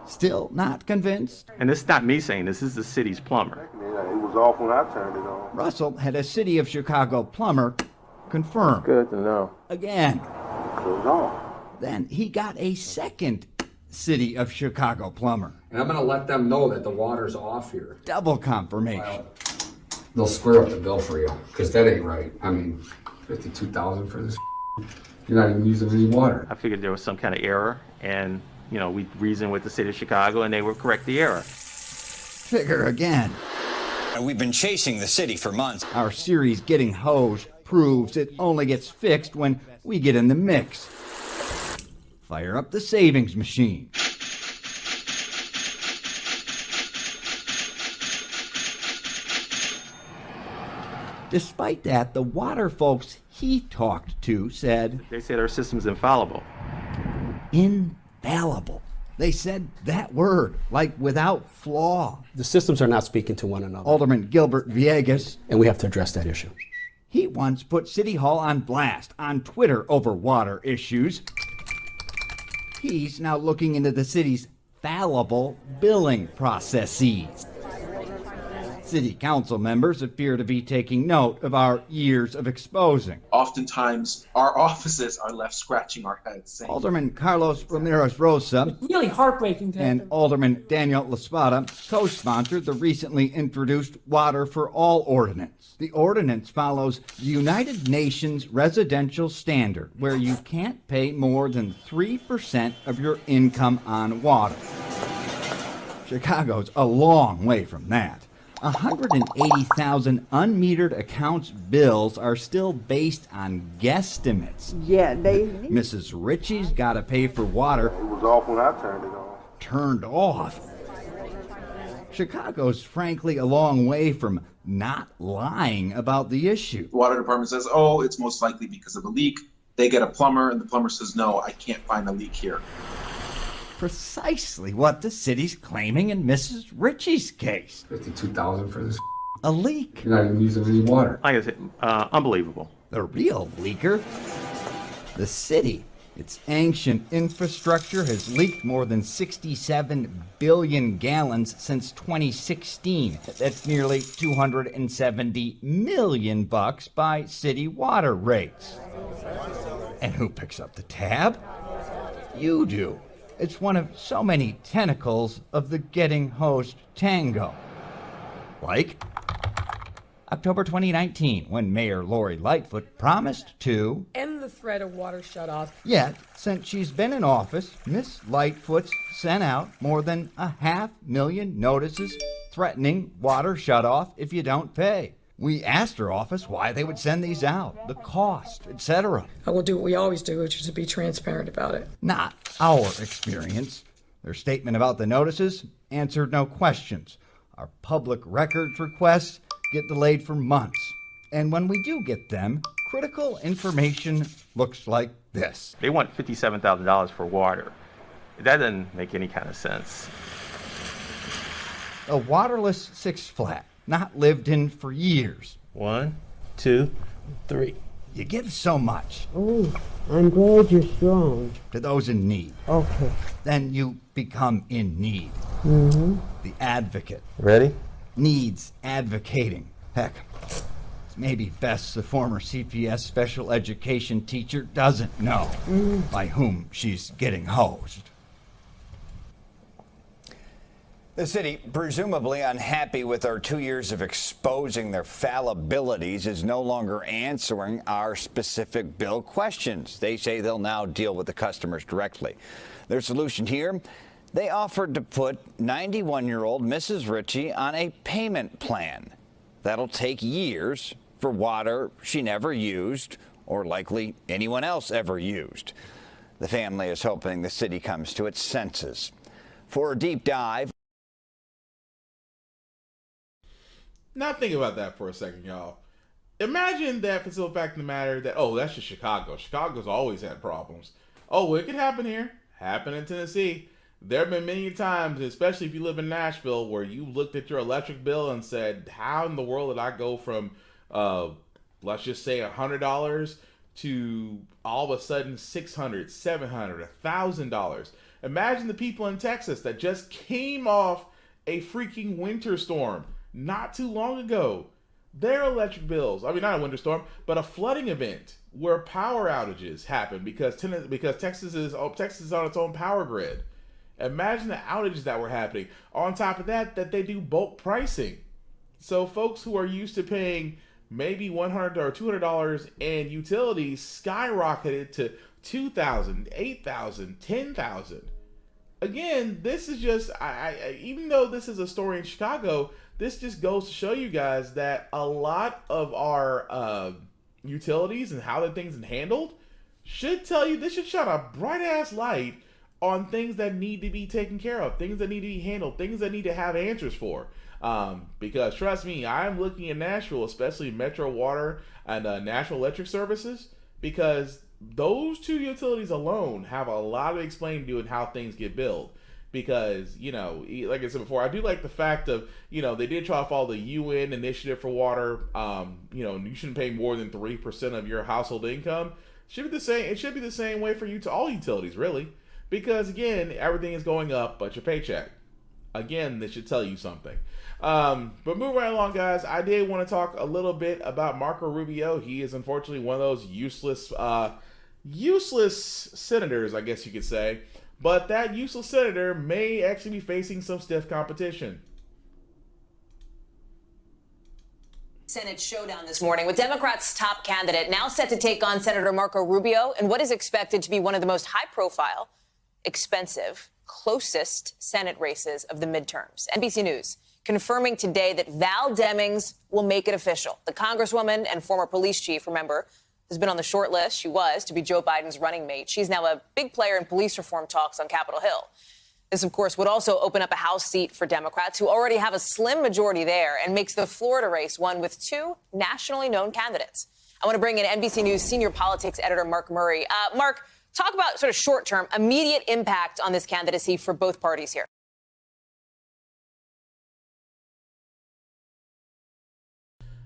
Still not convinced? And this is not me saying this is the city's plumber. It was off when I turned it on. Russell had a City of Chicago plumber confirm. Good to know. Again. It was off. Then he got a second City of Chicago plumber. And I'm going to let them know that the water's off here. Double confirmation. Well, they'll square up the bill for you, because that ain't right. I mean, $52,000 for this. You're not even using any water. I figured there was some kind of error, and you know, we reasoned with the city of Chicago, and they would correct the error. Trigger again. We've been chasing the city for months. Our series, Getting Hosed, proves it only gets fixed when we get in the mix. Fire up the savings machine. Despite that, the water folks he talked to said, They said our system's infallible. Infallible. They said that word, like without flaw. The systems are not speaking to one another. Alderman Gilbert Villegas. And we have to address that issue. He once put City Hall on blast on Twitter over water issues. He's now looking into the city's fallible billing processes. City council members appear to be taking note of our years of exposing. Oftentimes, our offices are left scratching our heads saying, Alderman Carlos Ramirez Rosa really heartbreaking to and Alderman Daniel Laspada co-sponsored the recently introduced Water for All ordinance. The ordinance follows the United Nations residential standard, where you can't pay more than 3% of your income on water. Chicago's a long way from that. 180,000 unmetered accounts bills are still based on guesstimates. Yeah, they... Mrs. Ritchie's got to pay for water. It was off when I turned it on. Turned off. Chicago's frankly a long way from not lying about the issue. the water department says, oh, it's most likely because of a leak. They get a plumber, and the plumber says, no, I can't find a leak here. Precisely what the city's claiming in Mrs. Ritchie's case. $52,000 for this. A leak. You're not even using any water. Like I said, unbelievable. The real leaker, the city. Its ancient infrastructure has leaked more than 67 billion gallons since 2016. That's nearly $270 million by city water rates. And who picks up the tab? You do. It's one of so many tentacles of the Getting Hosed tango. Like October 2019, when Mayor Lori Lightfoot promised to end the threat of water shutoff. Yet, since she's been in office, Miss Lightfoot's sent out more than 500,000 notices threatening water shutoff if you don't pay. We asked her office why they would send these out, the cost, etc. I will do what we always do, which is to be transparent about it. Not our experience. Their statement about the notices answered no questions. Our public records requests get delayed for months. And when we do get them, critical information looks like this. They want $57,000 for water. That doesn't make any kind of sense. A waterless Six Flat, not lived in for years. 1, 2, 3. You give so much. Oh, I'm glad you're strong. To those in need. Okay. Then you become in need. Mm-hmm. The advocate. Ready? Needs advocating. Heck, it's maybe best the former CPS special education teacher doesn't know by whom she's getting hosed. The city, presumably unhappy with our 2 years of exposing their fallibilities, is no longer answering our specific bill questions. They say they'll now deal with the customers directly. Their solution here, they offered to put 91-year-old Mrs. Ritchie on a payment plan. That'll take years for water she never used or likely anyone else ever used. The family is hoping the city comes to its senses. For a deep dive. Now think about that for a second, y'all. Imagine that for the simple fact of the matter that, oh, that's just Chicago. Chicago's always had problems. Oh, well, it could happen here. Happen in Tennessee. There have been many times, especially if you live in Nashville, where you looked at your electric bill and said, how in the world did I go from, let's just say $100 to all of a sudden $600, $700, $1,000. Imagine the people in Texas that just came off a freaking winter storm not too long ago. Their electric bills, I mean, not a winter storm, but a flooding event where power outages happen because Texas is on its own power grid. Imagine the outages that were happening. On top of that, they do bulk pricing. So folks who are used to paying maybe $100 or $200 in utilities skyrocketed to $2,000, $8,000, $10,000. Again, this is just, even though this is a story in Chicago, this just goes to show you guys that a lot of our utilities and how the things are handled should tell you, this should shine a bright ass light on things that need to be taken care of, things that need to be handled, things that need to have answers for. Because trust me, I'm looking at Nashville, especially Metro Water and National Electric Services, because those two utilities alone have a lot to explain to you in how things get billed. Because, you know, like I said before, I do like the fact of, you know, they did try to follow the UN initiative for water. You know, you shouldn't pay more than 3% of your household income. Should be the same. It should be the same way for you to all utilities, really. Because, again, everything is going up but your paycheck. Again, this should tell you something. But moving right along, guys, I did want to talk a little bit about Marco Rubio. He is unfortunately one of those useless senators, I guess you could say. But that useless senator may actually be facing some stiff competition. Senate showdown this morning with Democrats' top candidate now set to take on Senator Marco Rubio in what is expected to be one of the most high-profile, expensive, closest Senate races of the midterms. NBC News confirming today that Val Demings will make it official. The Congresswoman and former police chief, remember, has been on the short list. She was to be Joe Biden's running mate. She's now a big player in police reform talks on Capitol Hill. This, of course, would also open up a House seat for Democrats who already have a slim majority there and makes the Florida race one with two nationally known candidates. I want to bring in NBC News senior politics editor Mark Murray. Mark, talk about sort of short-term, immediate impact on this candidacy for both parties here.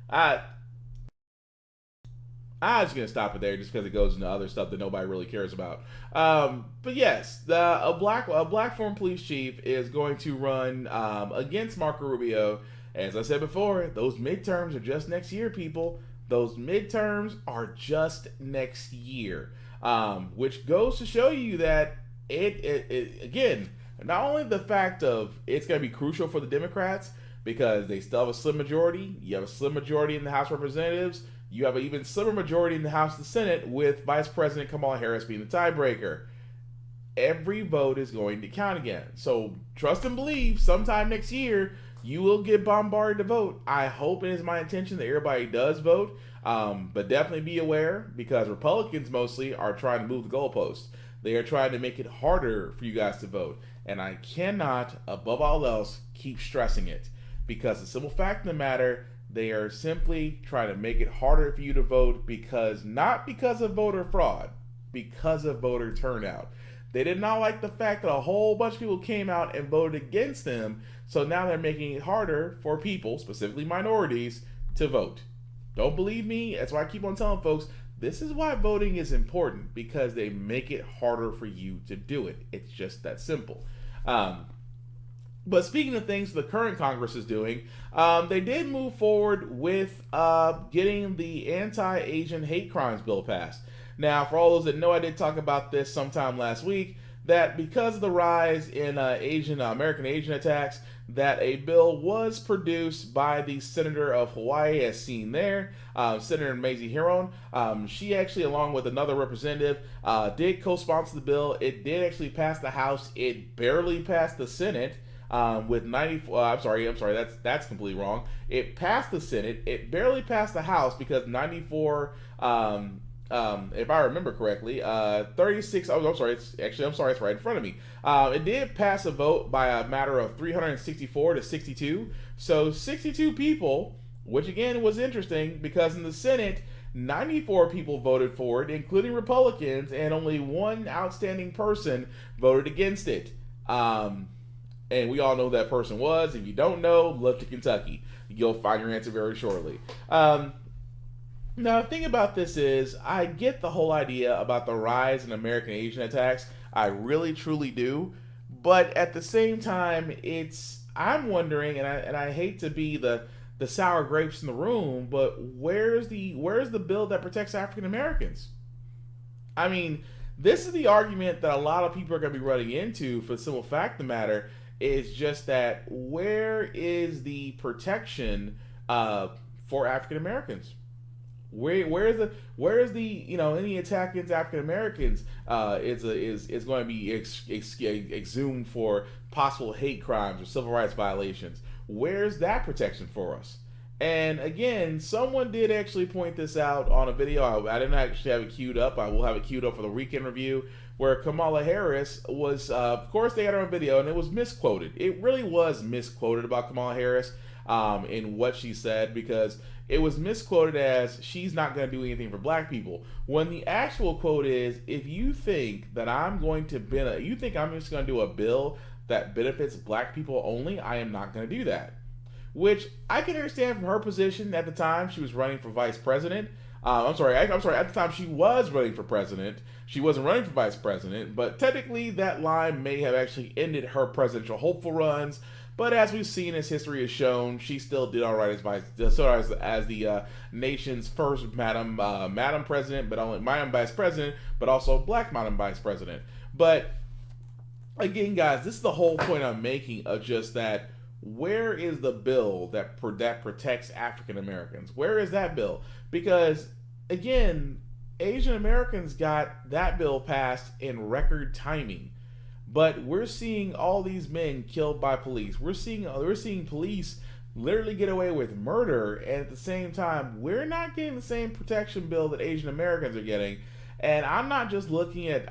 I'm just going to stop it there just because it goes into other stuff that nobody really cares about. But yes, a black former police chief is going to run against Marco Rubio. As I said before, those midterms are just next year, people. Those midterms are just next year. Which goes to show you that it again, not only the fact of it's going to be crucial for the Democrats because they still have a slim majority. You have a slim majority in the House of Representatives. You have an even slimmer majority in the House and Senate with Vice President Kamala Harris being the tiebreaker. Every vote is going to count again. So trust and believe sometime next year you will get bombarded to vote. I hope it is my intention that everybody does vote. But definitely be aware because Republicans mostly are trying to move the goalposts. They are trying to make it harder for you guys to vote. And I cannot, above all else, keep stressing it. Because the simple fact of the matter, they are simply trying to make it harder for you to vote because, not because of voter fraud, because of voter turnout. They did not like the fact that a whole bunch of people came out and voted against them, so now they're making it harder for people, specifically minorities, to vote. Don't believe me? That's why I keep on telling folks, this is why voting is important, because they make it harder for you to do it. It's just that simple. But speaking of things the current Congress is doing, they did move forward with getting the anti-Asian hate crimes bill passed. Now, for all those that know, I did talk about this sometime last week, that because of the rise in American Asian attacks, that a bill was produced by the Senator of Hawaii, as seen there, Senator Mazie Hiron. She actually, along with another representative, did co-sponsor the bill. It did actually pass the House. It barely passed the Senate. With 94, I'm sorry, that's completely wrong. It passed the Senate. It barely passed the House because 94, if I remember correctly, 36. Oh, I'm sorry. It's right in front of me. It did pass a vote by a matter of 364 to 62. So 62 people, which again was interesting because in the Senate, 94 people voted for it, including Republicans, and only one outstanding person voted against it. And we all know who that person was. If you don't know, look to Kentucky. You'll find your answer very shortly. Now, the thing about this is, I get the whole idea about the rise in American Asian attacks. I really, truly do. But at the same time, I'm wondering, and I hate to be the sour grapes in the room, but where's the bill that protects African Americans? I mean, this is the argument that a lot of people are going to be running into for the simple fact of the matter. Is just that where is the protection for African Americans? Where is the any attack against African Americans is going to be exhumed for possible hate crimes or civil rights violations? Where's that protection for us? And again, someone did actually point this out on a video. I didn't actually have it queued up. I will have it queued up for the weekend review, where Kamala Harris was, of course, they had her on video, and it was misquoted. It really was misquoted about Kamala Harris in what she said, because it was misquoted as she's not going to do anything for black people. When the actual quote is, if you think that you think I'm just going to do a bill that benefits black people only, I am not going to do that. Which I can understand from her position at the time she was running for vice president. At the time she was running for president. She wasn't running for vice president, but technically that line may have actually ended her presidential hopeful runs. But as we've seen, as history has shown, she still did all right as the nation's first Madam President, but only Madam Vice President, but also Black Madam Vice President. But again, guys, this is the whole point I'm making of just that. Where is the bill that protects African Americans? Where is that bill? Because again, Asian Americans got that bill passed in record timing, but we're seeing all these men killed by police. We're seeing police literally get away with murder, and at the same time, we're not getting the same protection bill that Asian Americans are getting. And I'm not just looking at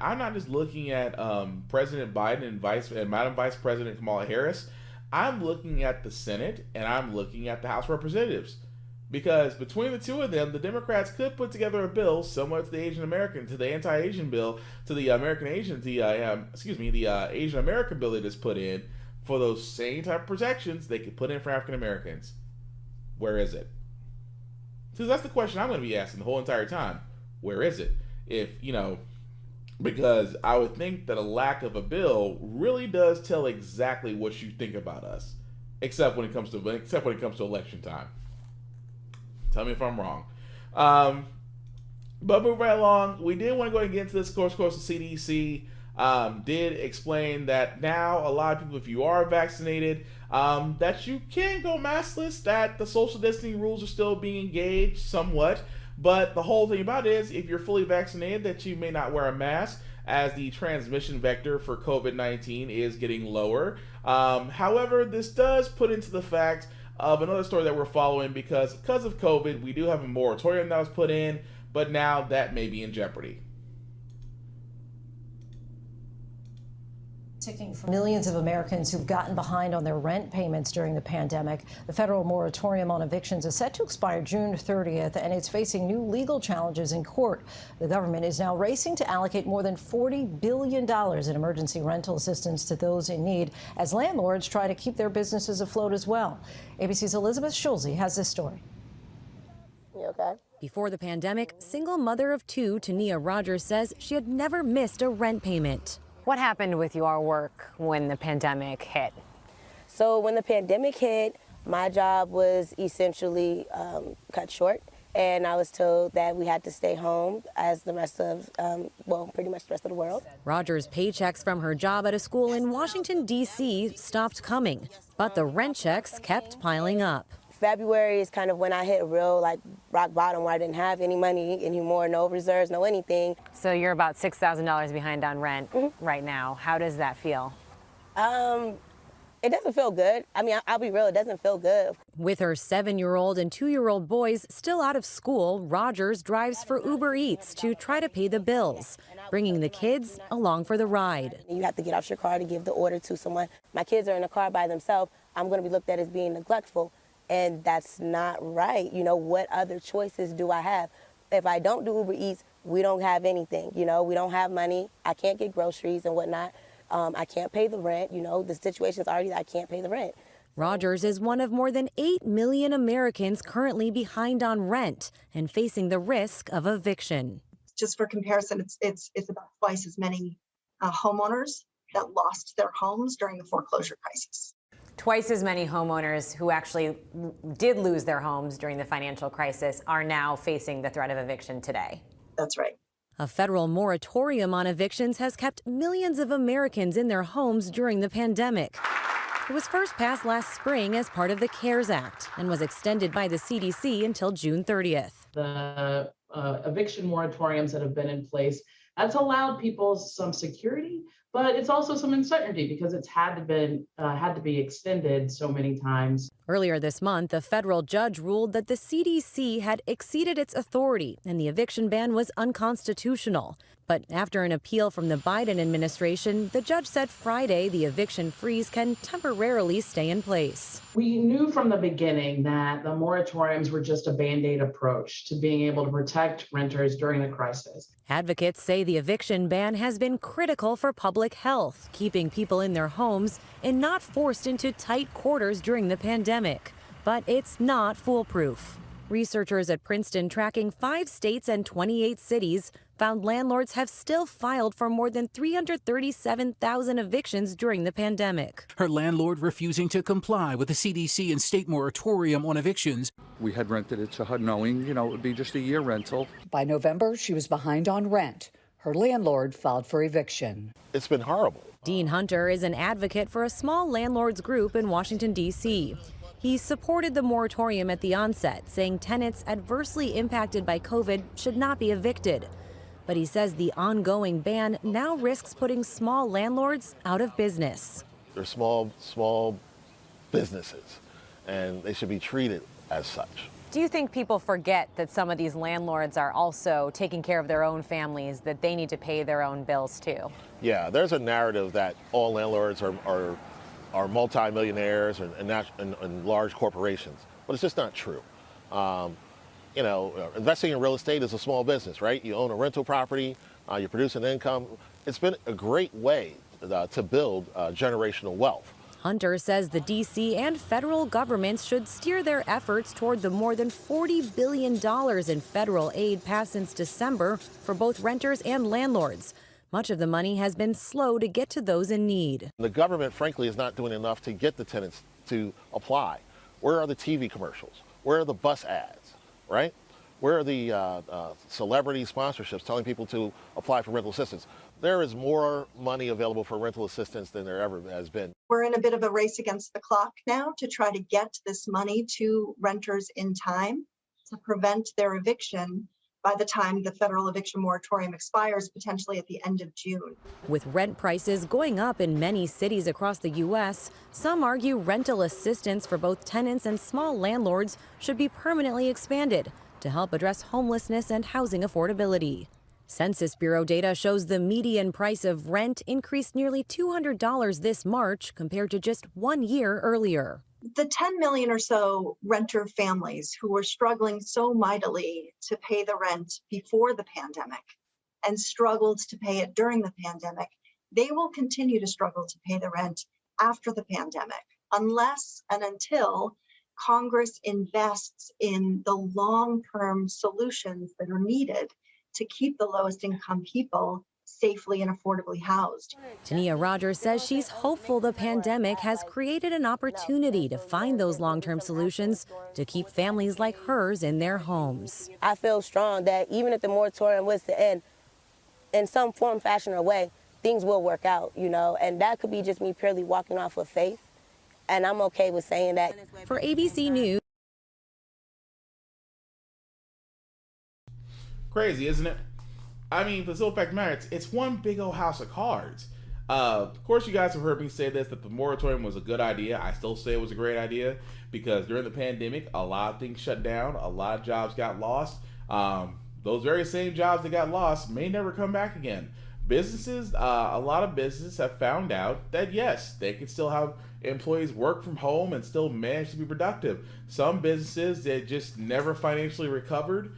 President Biden and Madam Vice President Kamala Harris. I'm looking at the Senate and I'm looking at the House of Representatives, because between the two of them, the Democrats could put together a bill similar to the anti-Asian bill, to the Asian American bill they just put in, for those same type of protections they could put in for African Americans. Where is it? Because that's the question I'm going to be asking the whole entire time. Where is it? Because I would think that a lack of a bill really does tell exactly what you think about us, except when it comes to election time. Tell me if I'm wrong. But moving right along, we did want to go and get into this. Of course, the CDC did explain that now a lot of people, if you are vaccinated, that you can go maskless, that the social distancing rules are still being engaged somewhat. But the whole thing about it is, if you're fully vaccinated, that you may not wear a mask, as the transmission vector for COVID-19 is getting lower. However, this does put into the fact of another story that we're following, because of COVID, we do have a moratorium that was put in, but now that may be in jeopardy. ticking for millions of Americans who've gotten behind on their rent payments during the pandemic. The federal moratorium on evictions is set to expire June 30th, and it's facing new legal challenges in court. The government is now racing to allocate more than $40 billion in emergency rental assistance to those in need as landlords try to keep their businesses afloat as well. ABC's Elizabeth Schulze has this story. You okay? Before the pandemic, single mother of two, Tania Rogers says she had never missed a rent payment. What happened with your work when the pandemic hit? So when the pandemic hit, my job was essentially cut short, and I was told that we had to stay home as the rest of, pretty much the rest of the world. Rogers' paychecks from her job at a school in Washington, D.C. stopped coming, but the rent checks kept piling up. February is kind of when I hit real rock bottom, where I didn't have any money anymore, no reserves, no anything. So you're about $6,000 behind on rent right now. How does that feel? It doesn't feel good. I mean, I'll be real, it doesn't feel good. With her 7-year-old and 2-year-old boys still out of school, Rogers drives for Uber Eats to try to pay the bills, bringing the kids along for the ride. You have to get off your car to give the order to someone. My kids are in the car by themselves. I'm going to be looked at as being neglectful. And that's not right. You know, what other choices do I have? If I don't do Uber Eats, we don't have anything. You know, we don't have money. I can't get groceries and whatnot. I can't pay the rent. You know, the situation is already that I can't pay the rent. Rogers is one of more than 8 million Americans currently behind on rent and facing the risk of eviction. Just for comparison, it's about twice as many homeowners that lost their homes during the foreclosure crisis. Twice as many homeowners who actually did lose their homes during the financial crisis are now facing the threat of eviction today. That's right. A federal moratorium on evictions has kept millions of Americans in their homes during the pandemic. It was first passed last spring as part of the CARES Act and was extended by the CDC until June 30th. The eviction moratoriums that have been in place, that's allowed people some security, but it's also some uncertainty because it's had to be extended so many times. Earlier this month, a federal judge ruled that the CDC had exceeded its authority and the eviction ban was unconstitutional. But after an appeal from the Biden administration, the judge said Friday the eviction freeze can temporarily stay in place. We knew from the beginning that the moratoriums were just a Band-Aid approach to being able to protect renters during the crisis. Advocates say the eviction ban has been critical for public health, keeping people in their homes and not forced into tight quarters during the pandemic. But it's not foolproof. Researchers at Princeton, tracking 5 states and 28 cities, found landlords have still filed for more than 337,000 evictions during the pandemic. Her landlord refusing to comply with the CDC and state moratorium on evictions. We had rented it to her knowing, it would be just a year rental. By November, she was behind on rent. Her landlord filed for eviction. It's been horrible. Dean Hunter is an advocate for a small landlords group in Washington, D.C. He supported the moratorium at the onset, saying tenants adversely impacted by COVID should not be evicted. But he says the ongoing ban now risks putting small landlords out of business. They're small businesses, and they should be treated as such. Do you think people forget that some of these landlords are also taking care of their own families, that they need to pay their own bills too? Yeah, there's a narrative that all landlords are multimillionaires and large corporations, but it's just not true. Investing in real estate is a small business, right? You own a rental property, you produce an income. It's been a great way to build generational wealth. Hunter says the D.C. and federal governments should steer their efforts toward the more than $40 billion in federal aid passed since December for both renters and landlords. Much of the money has been slow to get to those in need. The government, frankly, is not doing enough to get the tenants to apply. Where are the TV commercials? Where are the bus ads, right? Where are the celebrity sponsorships telling people to apply for rental assistance? There is more money available for rental assistance than there ever has been. We're in a bit of a race against the clock now to try to get this money to renters in time to prevent their eviction by the time the federal eviction moratorium expires, potentially at the end of June. With rent prices going up in many cities across the U.S., some argue rental assistance for both tenants and small landlords should be permanently expanded to help address homelessness and housing affordability. Census Bureau data shows the median price of rent increased nearly $200 this March compared to just 1 year earlier. The 10 million or so renter families who were struggling so mightily to pay the rent before the pandemic and struggled to pay it during the pandemic, they will continue to struggle to pay the rent after the pandemic, unless and until Congress invests in the long-term solutions that are needed to keep the lowest income people safely and affordably housed. Tania Rogers says she's hopeful the pandemic has created an opportunity to find those long-term solutions to keep families like hers in their homes. I feel strong that even if the moratorium was to end in some form, fashion, or way, things will work out, you know, and that could be just me purely walking off of faith, and I'm okay with saying that. For ABC News. Crazy, isn't it? I mean, for the simple fact of the matter, it's one big old house of cards. Of course, you guys have heard me say this, that the moratorium was a good idea. I still say it was a great idea because during the pandemic, a lot of things shut down. A lot of jobs got lost. Those very same jobs that got lost may never come back again. Businesses, a lot of businesses have found out that yes, they can still have employees work from home and still manage to be productive. Some businesses that just never financially recovered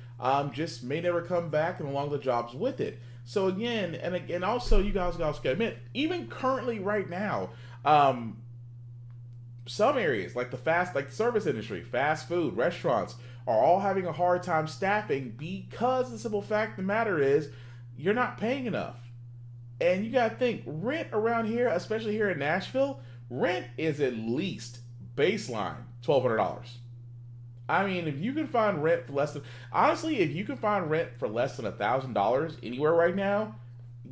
just may never come back, and along the jobs with it. So again, and also you guys gotta admit, even currently right now, some areas like the service industry, fast food, restaurants are all having a hard time staffing because the simple fact of the matter is you're not paying enough. And you gotta think, rent around here, especially here in Nashville, rent is at least baseline $1,200. I mean, if you can find rent for less than, honestly, if you can find rent for less than $1,000 anywhere right now,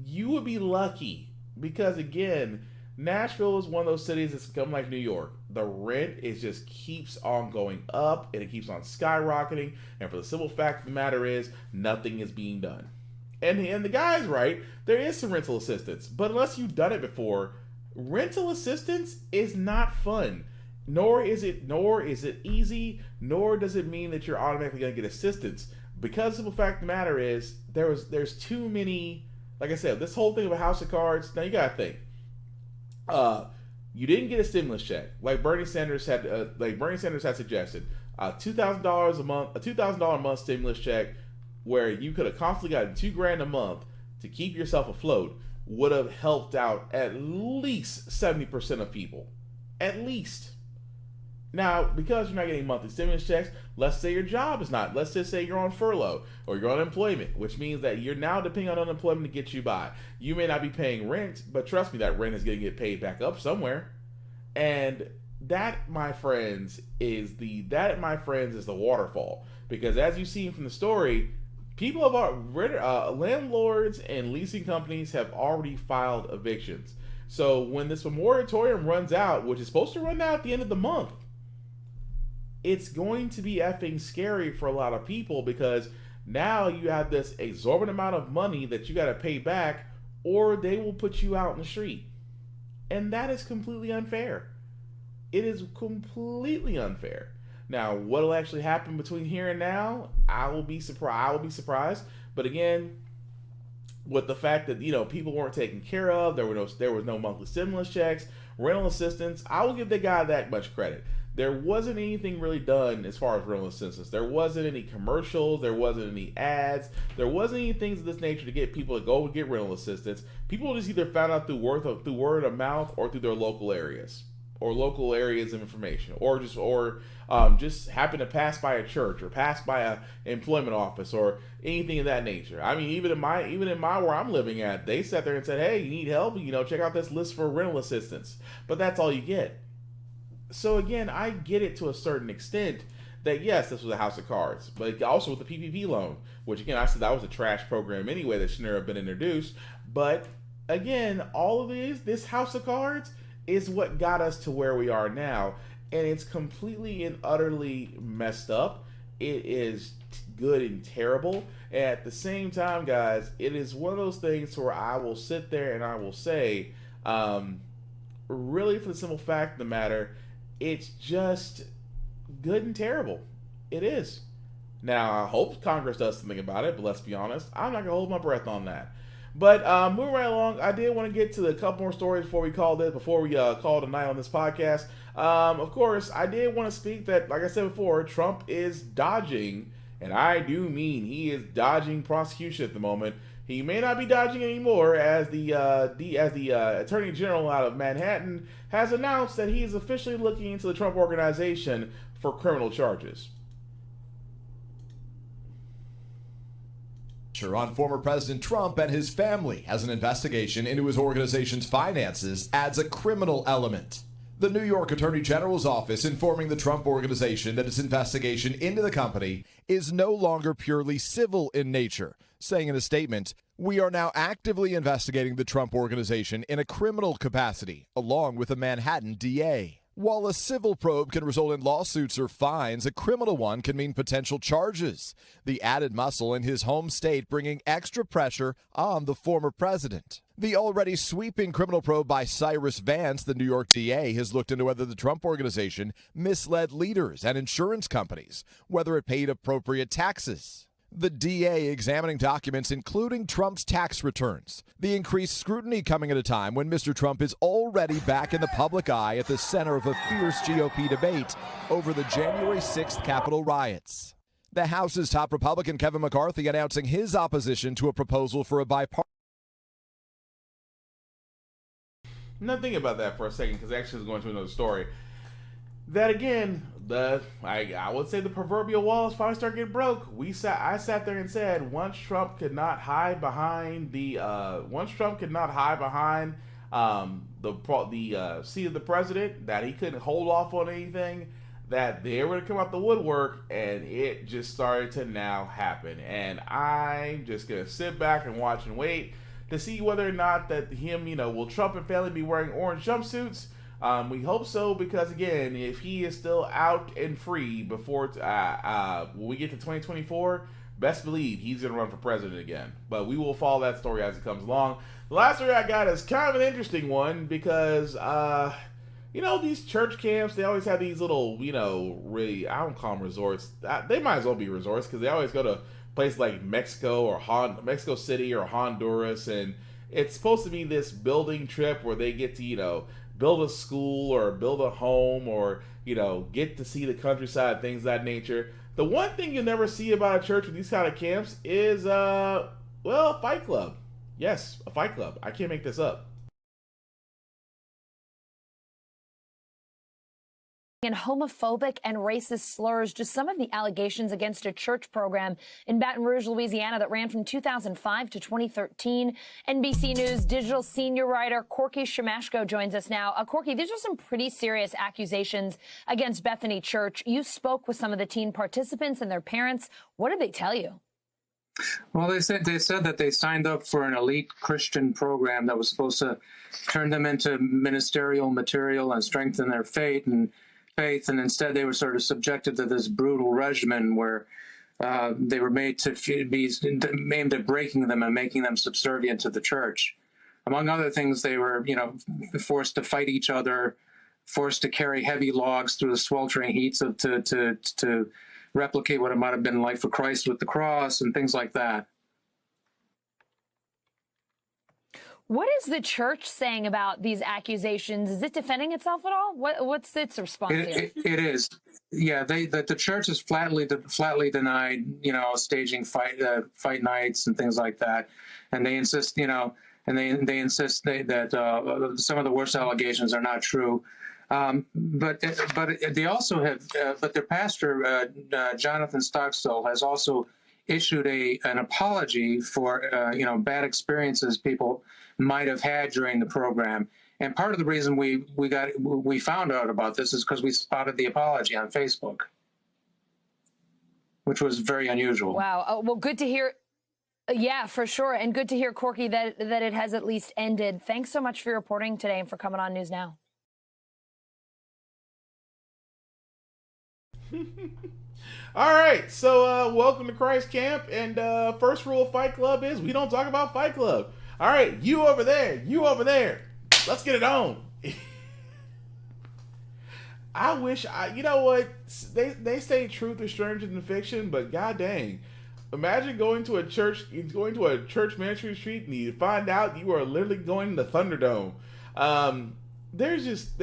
you would be lucky. Because again, Nashville is one of those cities that's become like New York. The rent just keeps on going up and it keeps on skyrocketing. And for the simple fact of the matter is, nothing is being done. And the guy's right, there is some rental assistance. But unless you've done it before, rental assistance is not fun. Nor is it easy, nor does it mean that you're automatically going to get assistance. Because the simple fact of the matter is, there's too many, like I said, this whole thing of a house of cards, now you got to think. You didn't get a stimulus check, like Bernie Sanders had suggested. $2,000 a month, a $2,000 a month stimulus check, where you could have constantly gotten $2,000 a month to keep yourself afloat, would have helped out at least 70% of people. At least. Now, because you're not getting monthly stimulus checks, let's say your job is not, let's just say you're on furlough or you're on unemployment, which means that you're now depending on unemployment to get you by. You may not be paying rent, but trust me, that rent is going to get paid back up somewhere. And that, my friends, is the waterfall. Because as you've seen from the story, landlords and leasing companies have already filed evictions. So when this moratorium runs out, which is supposed to run out at the end of the month, it's going to be effing scary for a lot of people, because now you have this exorbitant amount of money that you got to pay back, or they will put you out in the street. And that is completely unfair. It is completely unfair. Now, what will actually happen between here and now? I will be surprised. But again, with the fact that, you know, people weren't taken care of, there was no monthly stimulus checks, rental assistance, I will give the guy that much credit. There wasn't anything really done as far as rental assistance. There wasn't any commercials. There wasn't any ads. There wasn't any things of this nature to get people to go get rental assistance. People just either found out through word of mouth or through their local areas of information, or just happen to pass by a church or pass by a employment office or anything of that nature. I mean, even in my where I'm living at, they sat there and said, "Hey, you need help? You know, check out this list for rental assistance." But that's all you get. So again, I get it to a certain extent that yes, this was a house of cards, but also with the PPP loan, which again, I said that was a trash program anyway that should never have been introduced. But again, all of this house of cards is what got us to where we are now, and it's completely and utterly messed up. It is good and terrible. And at the same time, guys, it is one of those things where I will sit there and I will say, really, for the simple fact of the matter, it's just good and terrible. It is. Now, I hope Congress does something about it, but let's be honest, I'm not going to hold my breath on that. But moving right along, I did want to get to a couple more stories before we call it a night on this podcast. Of course, I did want to speak that, like I said before, Trump is dodging, and I do mean he is dodging prosecution at the moment. He may not be dodging anymore, as the Attorney General out of Manhattan has announced that he is officially looking into the Trump Organization for criminal charges. On former President Trump and his family, as an investigation into his organization's finances adds a criminal element. The New York Attorney General's office informing the Trump Organization that its investigation into the company is no longer purely civil in nature, saying in a statement, "We are now actively investigating the Trump Organization in a criminal capacity, along with a Manhattan DA." While a civil probe can result in lawsuits or fines, a criminal one can mean potential charges. The added muscle in his home state bringing extra pressure on the former president. The already sweeping criminal probe by Cyrus Vance, the New York DA, has looked into whether the Trump Organization misled leaders and insurance companies, whether it paid appropriate taxes. The DA examining documents including Trump's tax returns. The increased scrutiny coming at a time when Mr. Trump is already back in the public eye at the center of a fierce GOP debate over the January 6th Capitol riots. The House's top Republican Kevin McCarthy announcing his opposition to a proposal for a bipartisan. Now think about that for a second, because actually it's going to another story. That again, I would say the proverbial walls finally start getting broke. I sat there and said once Trump could not hide behind the seat of the president, that he couldn't hold off on anything, that they were to come out the woodwork, and it just started to now happen. And I'm just gonna sit back and watch and wait to see whether or not that will Trump and family be wearing orange jumpsuits. We hope so, because again, if he is still out and free before when we get to 2024, best believe he's going to run for president again. But we will follow that story as it comes along. The last story I got is kind of an interesting one, because these church camps, they always have these little, really, I don't call them resorts. They might as well be resorts, because they always go to places like Mexico or Mexico City or Honduras, and it's supposed to be this building trip where they get to, build a school or build a home or, get to see the countryside, things of that nature. The one thing you'll never see about a church with these kind of camps is, a Fight Club. Yes, a Fight Club. I can't make this up. And homophobic and racist slurs, just some of the allegations against a church program in Baton Rouge, Louisiana that ran from 2005 to 2013. NBC News digital senior writer Corky Shemashko joins us now. Corky, these are some pretty serious accusations against Bethany Church. You spoke with some of the teen participants and their parents. What did they tell you? Well, they said that they signed up for an elite Christian program that was supposed to turn them into ministerial material and strengthen their faith, and instead they were sort of subjected to this brutal regimen where they were made to be aimed at breaking them and making them subservient to the church. Among other things, they were, forced to fight each other, forced to carry heavy logs through the sweltering heats to replicate what it might have been like for Christ with the cross and things like that. What is the church saying about these accusations? Is it defending itself at all? What's its response here? It is. Yeah, the church has flatly denied, staging fight nights and things like that, and they insist, they insist that some of the worst allegations are not true. But they also have, but their pastor Jonathan Stockstill has also issued an apology for bad experiences people might have had during the program. And part of the reason we found out about this is because we spotted the apology on Facebook, which was very unusual. Wow. Well, good to hear. Yeah, for sure. And good to hear, Corky, that it has at least ended. Thanks so much for your reporting today and for coming on News Now. All right, so welcome to Christ Camp, and first rule of Fight Club is we don't talk about Fight Club. All right, you over there, let's get it on. I wish you know what, they say truth is stranger than fiction, but god dang, imagine going to a church ministry street and you find out you are literally going to the Thunderdome. There's just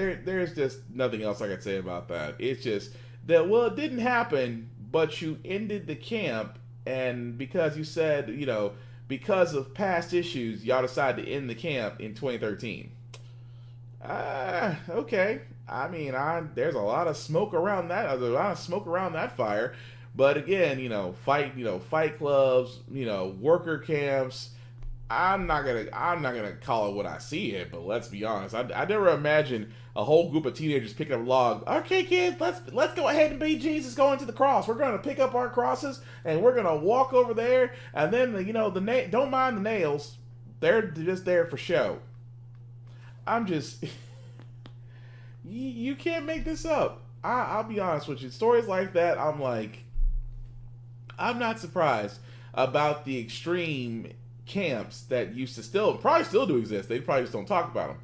nothing else I could say about that. It's just that, well, it didn't happen, but you ended the camp, and because you said, you know, because of past issues, y'all decided to end the camp in 2013. Okay. I mean, there's a lot of smoke around that. There's a lot of smoke around that fire. But again, fight clubs, worker camps. I'm not gonna call it what I see it, but let's be honest. I never imagined a whole group of teenagers picking up a log. Okay, kids, let's go ahead and be Jesus going to the cross. We're gonna pick up our crosses and we're gonna walk over there, and then don't mind the nails. They're just there for show. I'm just. You can't make this up. I'll be honest with you. Stories like that, I'm not surprised about the extreme camps that used to probably still do exist. They probably just don't talk about them.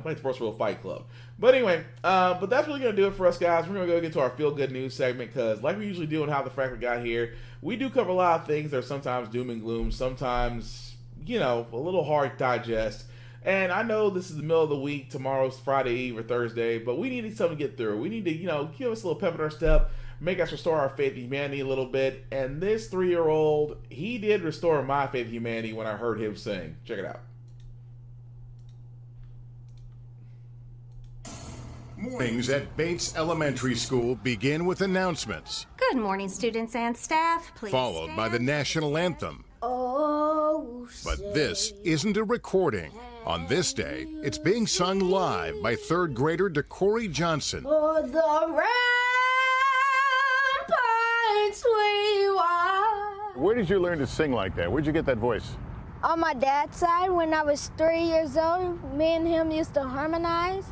Like the First World Fight Club. But anyway, but that's really going to do it for us, guys. We're going to go get to our Feel Good News segment, because like we usually do in How the Frack got here, we do cover a lot of things that are sometimes doom and gloom, sometimes, a little hard to digest. And I know this is the middle of the week. Tomorrow's Friday Eve or Thursday, but we need something to get through. We need to, give us a little pep in our step, make us restore our faith in humanity a little bit. And this 3-year-old, he did restore my faith in humanity when I heard him sing. Check it out. Mornings at Bates Elementary School begin with announcements. Good morning, students and staff. Please followed by the national anthem. Oh, but this isn't a recording. On this day, it's being sung live by third grader DeCorey Johnson. For the ramparts we walk. Where did you learn to sing like that? Where'd you get that voice? On my dad's side, when I was 3 years old, me and him used to harmonize.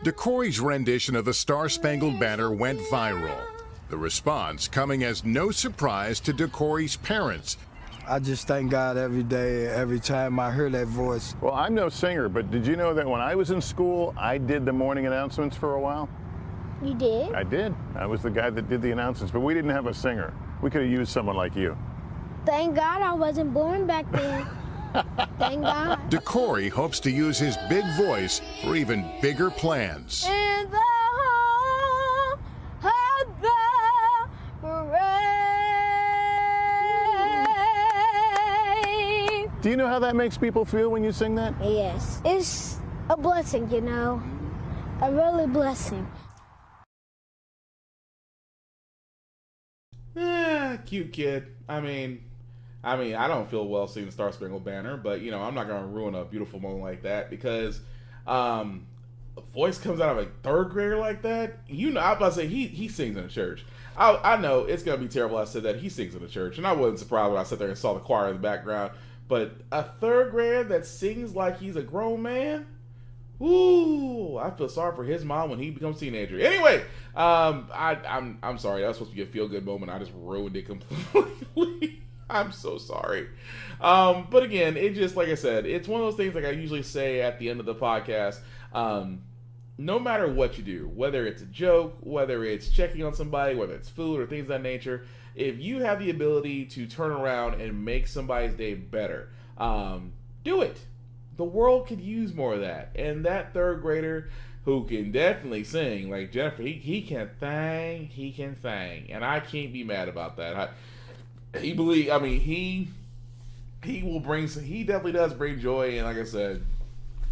DeCorey's rendition of the Star-Spangled Banner went viral. The response coming as no surprise to DeCorey's parents. I just thank God every day, every time I hear that voice. Well, I'm no singer, but did you know that when I was in school, I did the morning announcements for a while? You did? I did. I was the guy that did the announcements, but we didn't have a singer. We could have used someone like you. Thank God I wasn't born back then. Thank God. DeCorey hopes to use his big voice for even bigger plans. In the home of the brave. Do you know how that makes people feel when you sing that? Yes. It's a blessing, a really blessing. Cute kid. I mean, I don't feel well singing the Star Spangled Banner, but I'm not gonna ruin a beautiful moment like that because a voice comes out of a third grader like that. I'm about to say he sings in a church. I know it's gonna be terrible. I said that he sings in a church, and I wasn't surprised when I sat there and saw the choir in the background. But a third grader that sings like he's a grown man. Ooh, I feel sorry for his mom when he becomes a teenager. Anyway, I'm sorry. That was supposed to be a feel good moment. I just ruined it completely. I'm so sorry. But again, it just, like I said, it's one of those things like I usually say at the end of the podcast. No matter what you do, whether it's a joke, whether it's checking on somebody, whether it's food or things of that nature, if you have the ability to turn around and make somebody's day better, do it. The world could use more of that. And that third grader who can definitely sing, like Jennifer, he can sing, and I can't be mad about that. He definitely does bring joy, and like I said,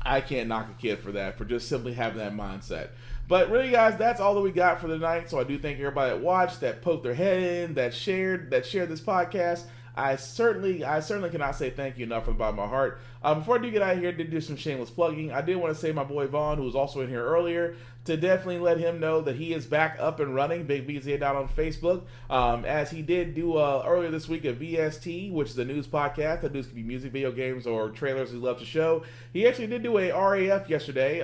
I can't knock a kid for that, for just simply having that mindset. But really, guys, that's all that we got for tonight. So I do thank everybody that watched, that poked their head in, that shared this podcast. I certainly cannot say thank you enough from the bottom of my heart. Before I do get out of here, I did do some shameless plugging. I did want to say my boy Vaughn, who was also in here earlier, to definitely let him know that he is back up and running. Big VZA down on Facebook. As he did do earlier this week at VST, which is a news podcast that news can be music, video games, or trailers he loves to show. He actually did do a RAF yesterday,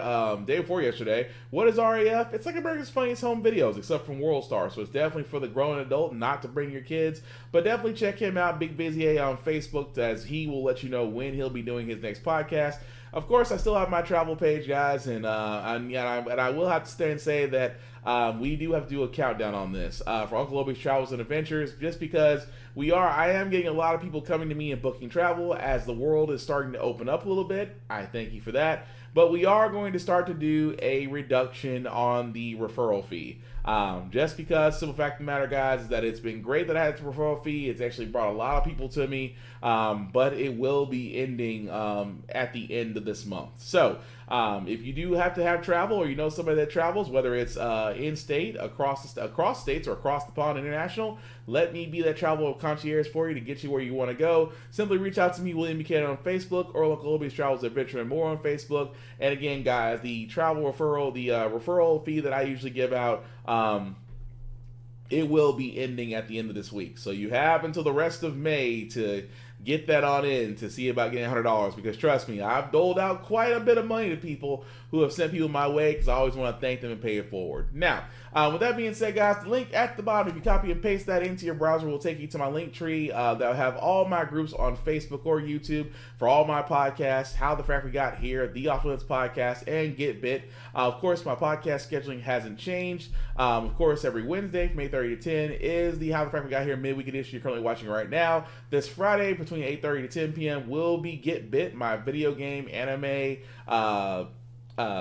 day before yesterday. What is RAF? It's like America's Funniest Home Videos, except from World Star. So it's definitely for the grown adult, not to bring your kids. But definitely check him out, Big VZA on Facebook, as he will let you know when he'll be doing his next podcast. of course, I still have my travel page, guys, and I will have to stay and say that we do have to do a countdown on this for Uncle Obie's Travels and Adventures, just because I am getting a lot of people coming to me and booking travel as the world is starting to open up a little bit. I thank you for that. But we are going to start to do a reduction on the referral fee. Just because, simple fact of the matter, guys, is that it's been great that I had the referral fee. It's actually brought a lot of people to me, but it will be ending at the end of this month. So if you do have to have travel, or you know somebody that travels, whether it's in-state, across states, or across the pond international, let me be that travel concierge for you to get you where you want to go. Simply reach out to me, William Buchanan, on Facebook, or Uncle Obie's Travels, Adventure, and More on Facebook. And again, guys, the travel referral, the referral fee that I usually give out, it will be ending at the end of this week. So you have until the rest of May to get that on in to see about getting $100, because trust me, I've doled out quite a bit of money to people who have sent people my way, because I always want to thank them and pay it forward. Now, with that being said, guys, the link at the bottom, if you copy and paste that into your browser, will take you to my link tree that will have all my groups on Facebook or YouTube for all my podcasts, How the Frack We Got Here, The Off Limits Podcast, and Get Bit. Of course, my podcast scheduling hasn't changed. Of course, every Wednesday from 8:30 to 10 is the How the Frack We Got Here midweek edition you're currently watching right now. This Friday between 8:30 to 10 p.m. will be Get Bit, my video game, anime,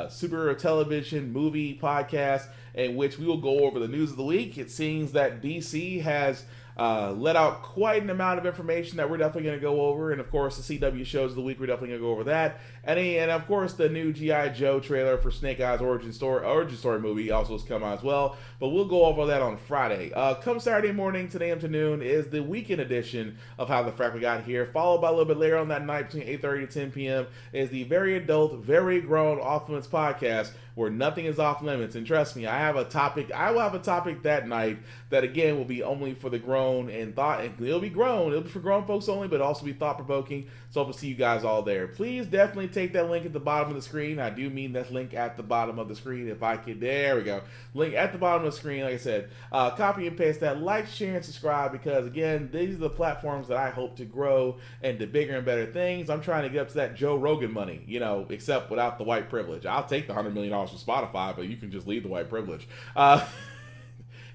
super television, movie podcast, in which we will go over the news of the week. It seems that DC has let out quite an amount of information that we're definitely going to go over, and of course the CW shows of the week, we're definitely going to go over that, and of course the new G.I. Joe trailer for Snake Eyes origin story movie also has come out as well, but we'll go over that on Friday. Come Saturday morning, 10 a.m. to noon, is the weekend edition of How the Frack We Got Here, followed by a little bit later on that night between 8:30 to 10 p.m. is the very adult, very grown Off Limits podcast, where nothing is off limits. And trust me, I will have a topic that night that again will be only for the grown, and it'll be for grown folks only, but also be thought-provoking. So hope to see you guys all there. Please definitely take that link at the bottom of the screen. I do mean that link at the bottom of the screen. If I could, there we go. Link at the bottom of the screen, like I said. Copy and paste that, like, share, and subscribe, because again, these are the platforms that I hope to grow into bigger and better things. I'm trying to get up to that Joe Rogan money, except without the white privilege. I'll take the $100 million from Spotify, but you can just leave the white privilege.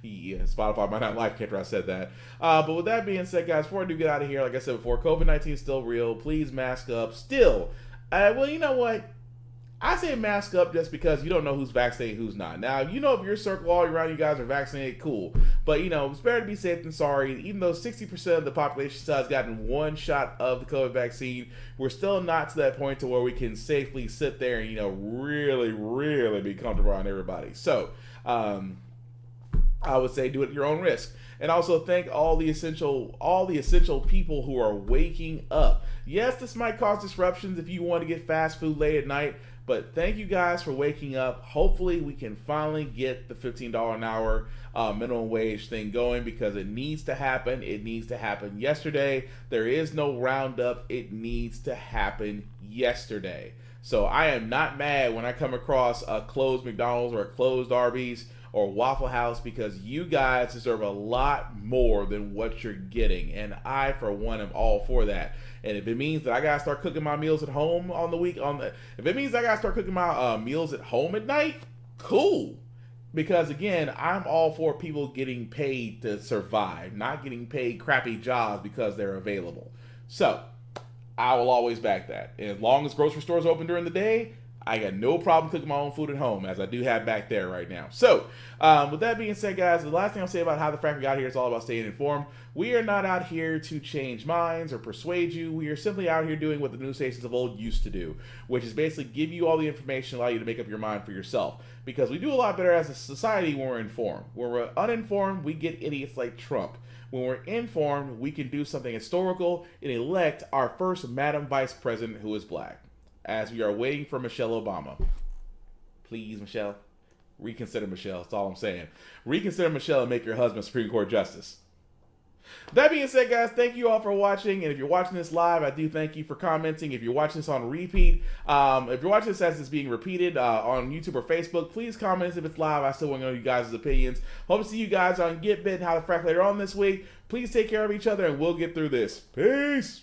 Yeah, Spotify might not like after I said that. But with that being said, guys, before I do get out of here, like I said before, COVID-19 is still real. Please mask up. Still, well, you know what? I say mask up just because you don't know who's vaccinated, who's not. Now, if your circle all around you guys are vaccinated, cool. But, it's better to be safe than sorry. Even though 60% of the population still has gotten one shot of the COVID vaccine, we're still not to that point to where we can safely sit there and, really, really be comfortable around everybody. So, I would say do it at your own risk. And also thank all the essential people who are waking up. Yes, this might cause disruptions if you want to get fast food late at night, but thank you guys for waking up. Hopefully we can finally get the $15 an hour minimum wage thing going, because it needs to happen. It needs to happen yesterday. There is no roundup. It needs to happen yesterday. So I am not mad when I come across a closed McDonald's or a closed Arby's or Waffle House, because you guys deserve a lot more than what you're getting, and I, for one, am all for that. And if it means that I gotta start cooking my meals at home if it means I gotta start cooking my meals at home at night, cool. Because again, I'm all for people getting paid to survive, not getting paid crappy jobs because they're available. So I will always back that. And as long as grocery stores open during the day, I got no problem cooking my own food at home, as I do have back there right now. So, with that being said, guys, the last thing I'll say about How the Frack We Got Here is all about staying informed. We are not out here to change minds or persuade you. We are simply out here doing what the news stations of old used to do, which is basically give you all the information, allow you to make up your mind for yourself. Because we do a lot better as a society when we're informed. When we're uninformed, we get idiots like Trump. When we're informed, we can do something historical and elect our first Madam Vice President who is black, as we are waiting for Michelle Obama. Please, Michelle, reconsider Michelle. That's all I'm saying. Reconsider Michelle and make your husband Supreme Court Justice. That being said, guys, thank you all for watching. And if you're watching this live, I do thank you for commenting. If you're watching this on repeat, if you're watching this as it's being repeated on YouTube or Facebook, please comment if it's live. I still want to know you guys' opinions. Hope to see you guys on Get Bit and How to Frack later on this week. Please take care of each other, and we'll get through this. Peace.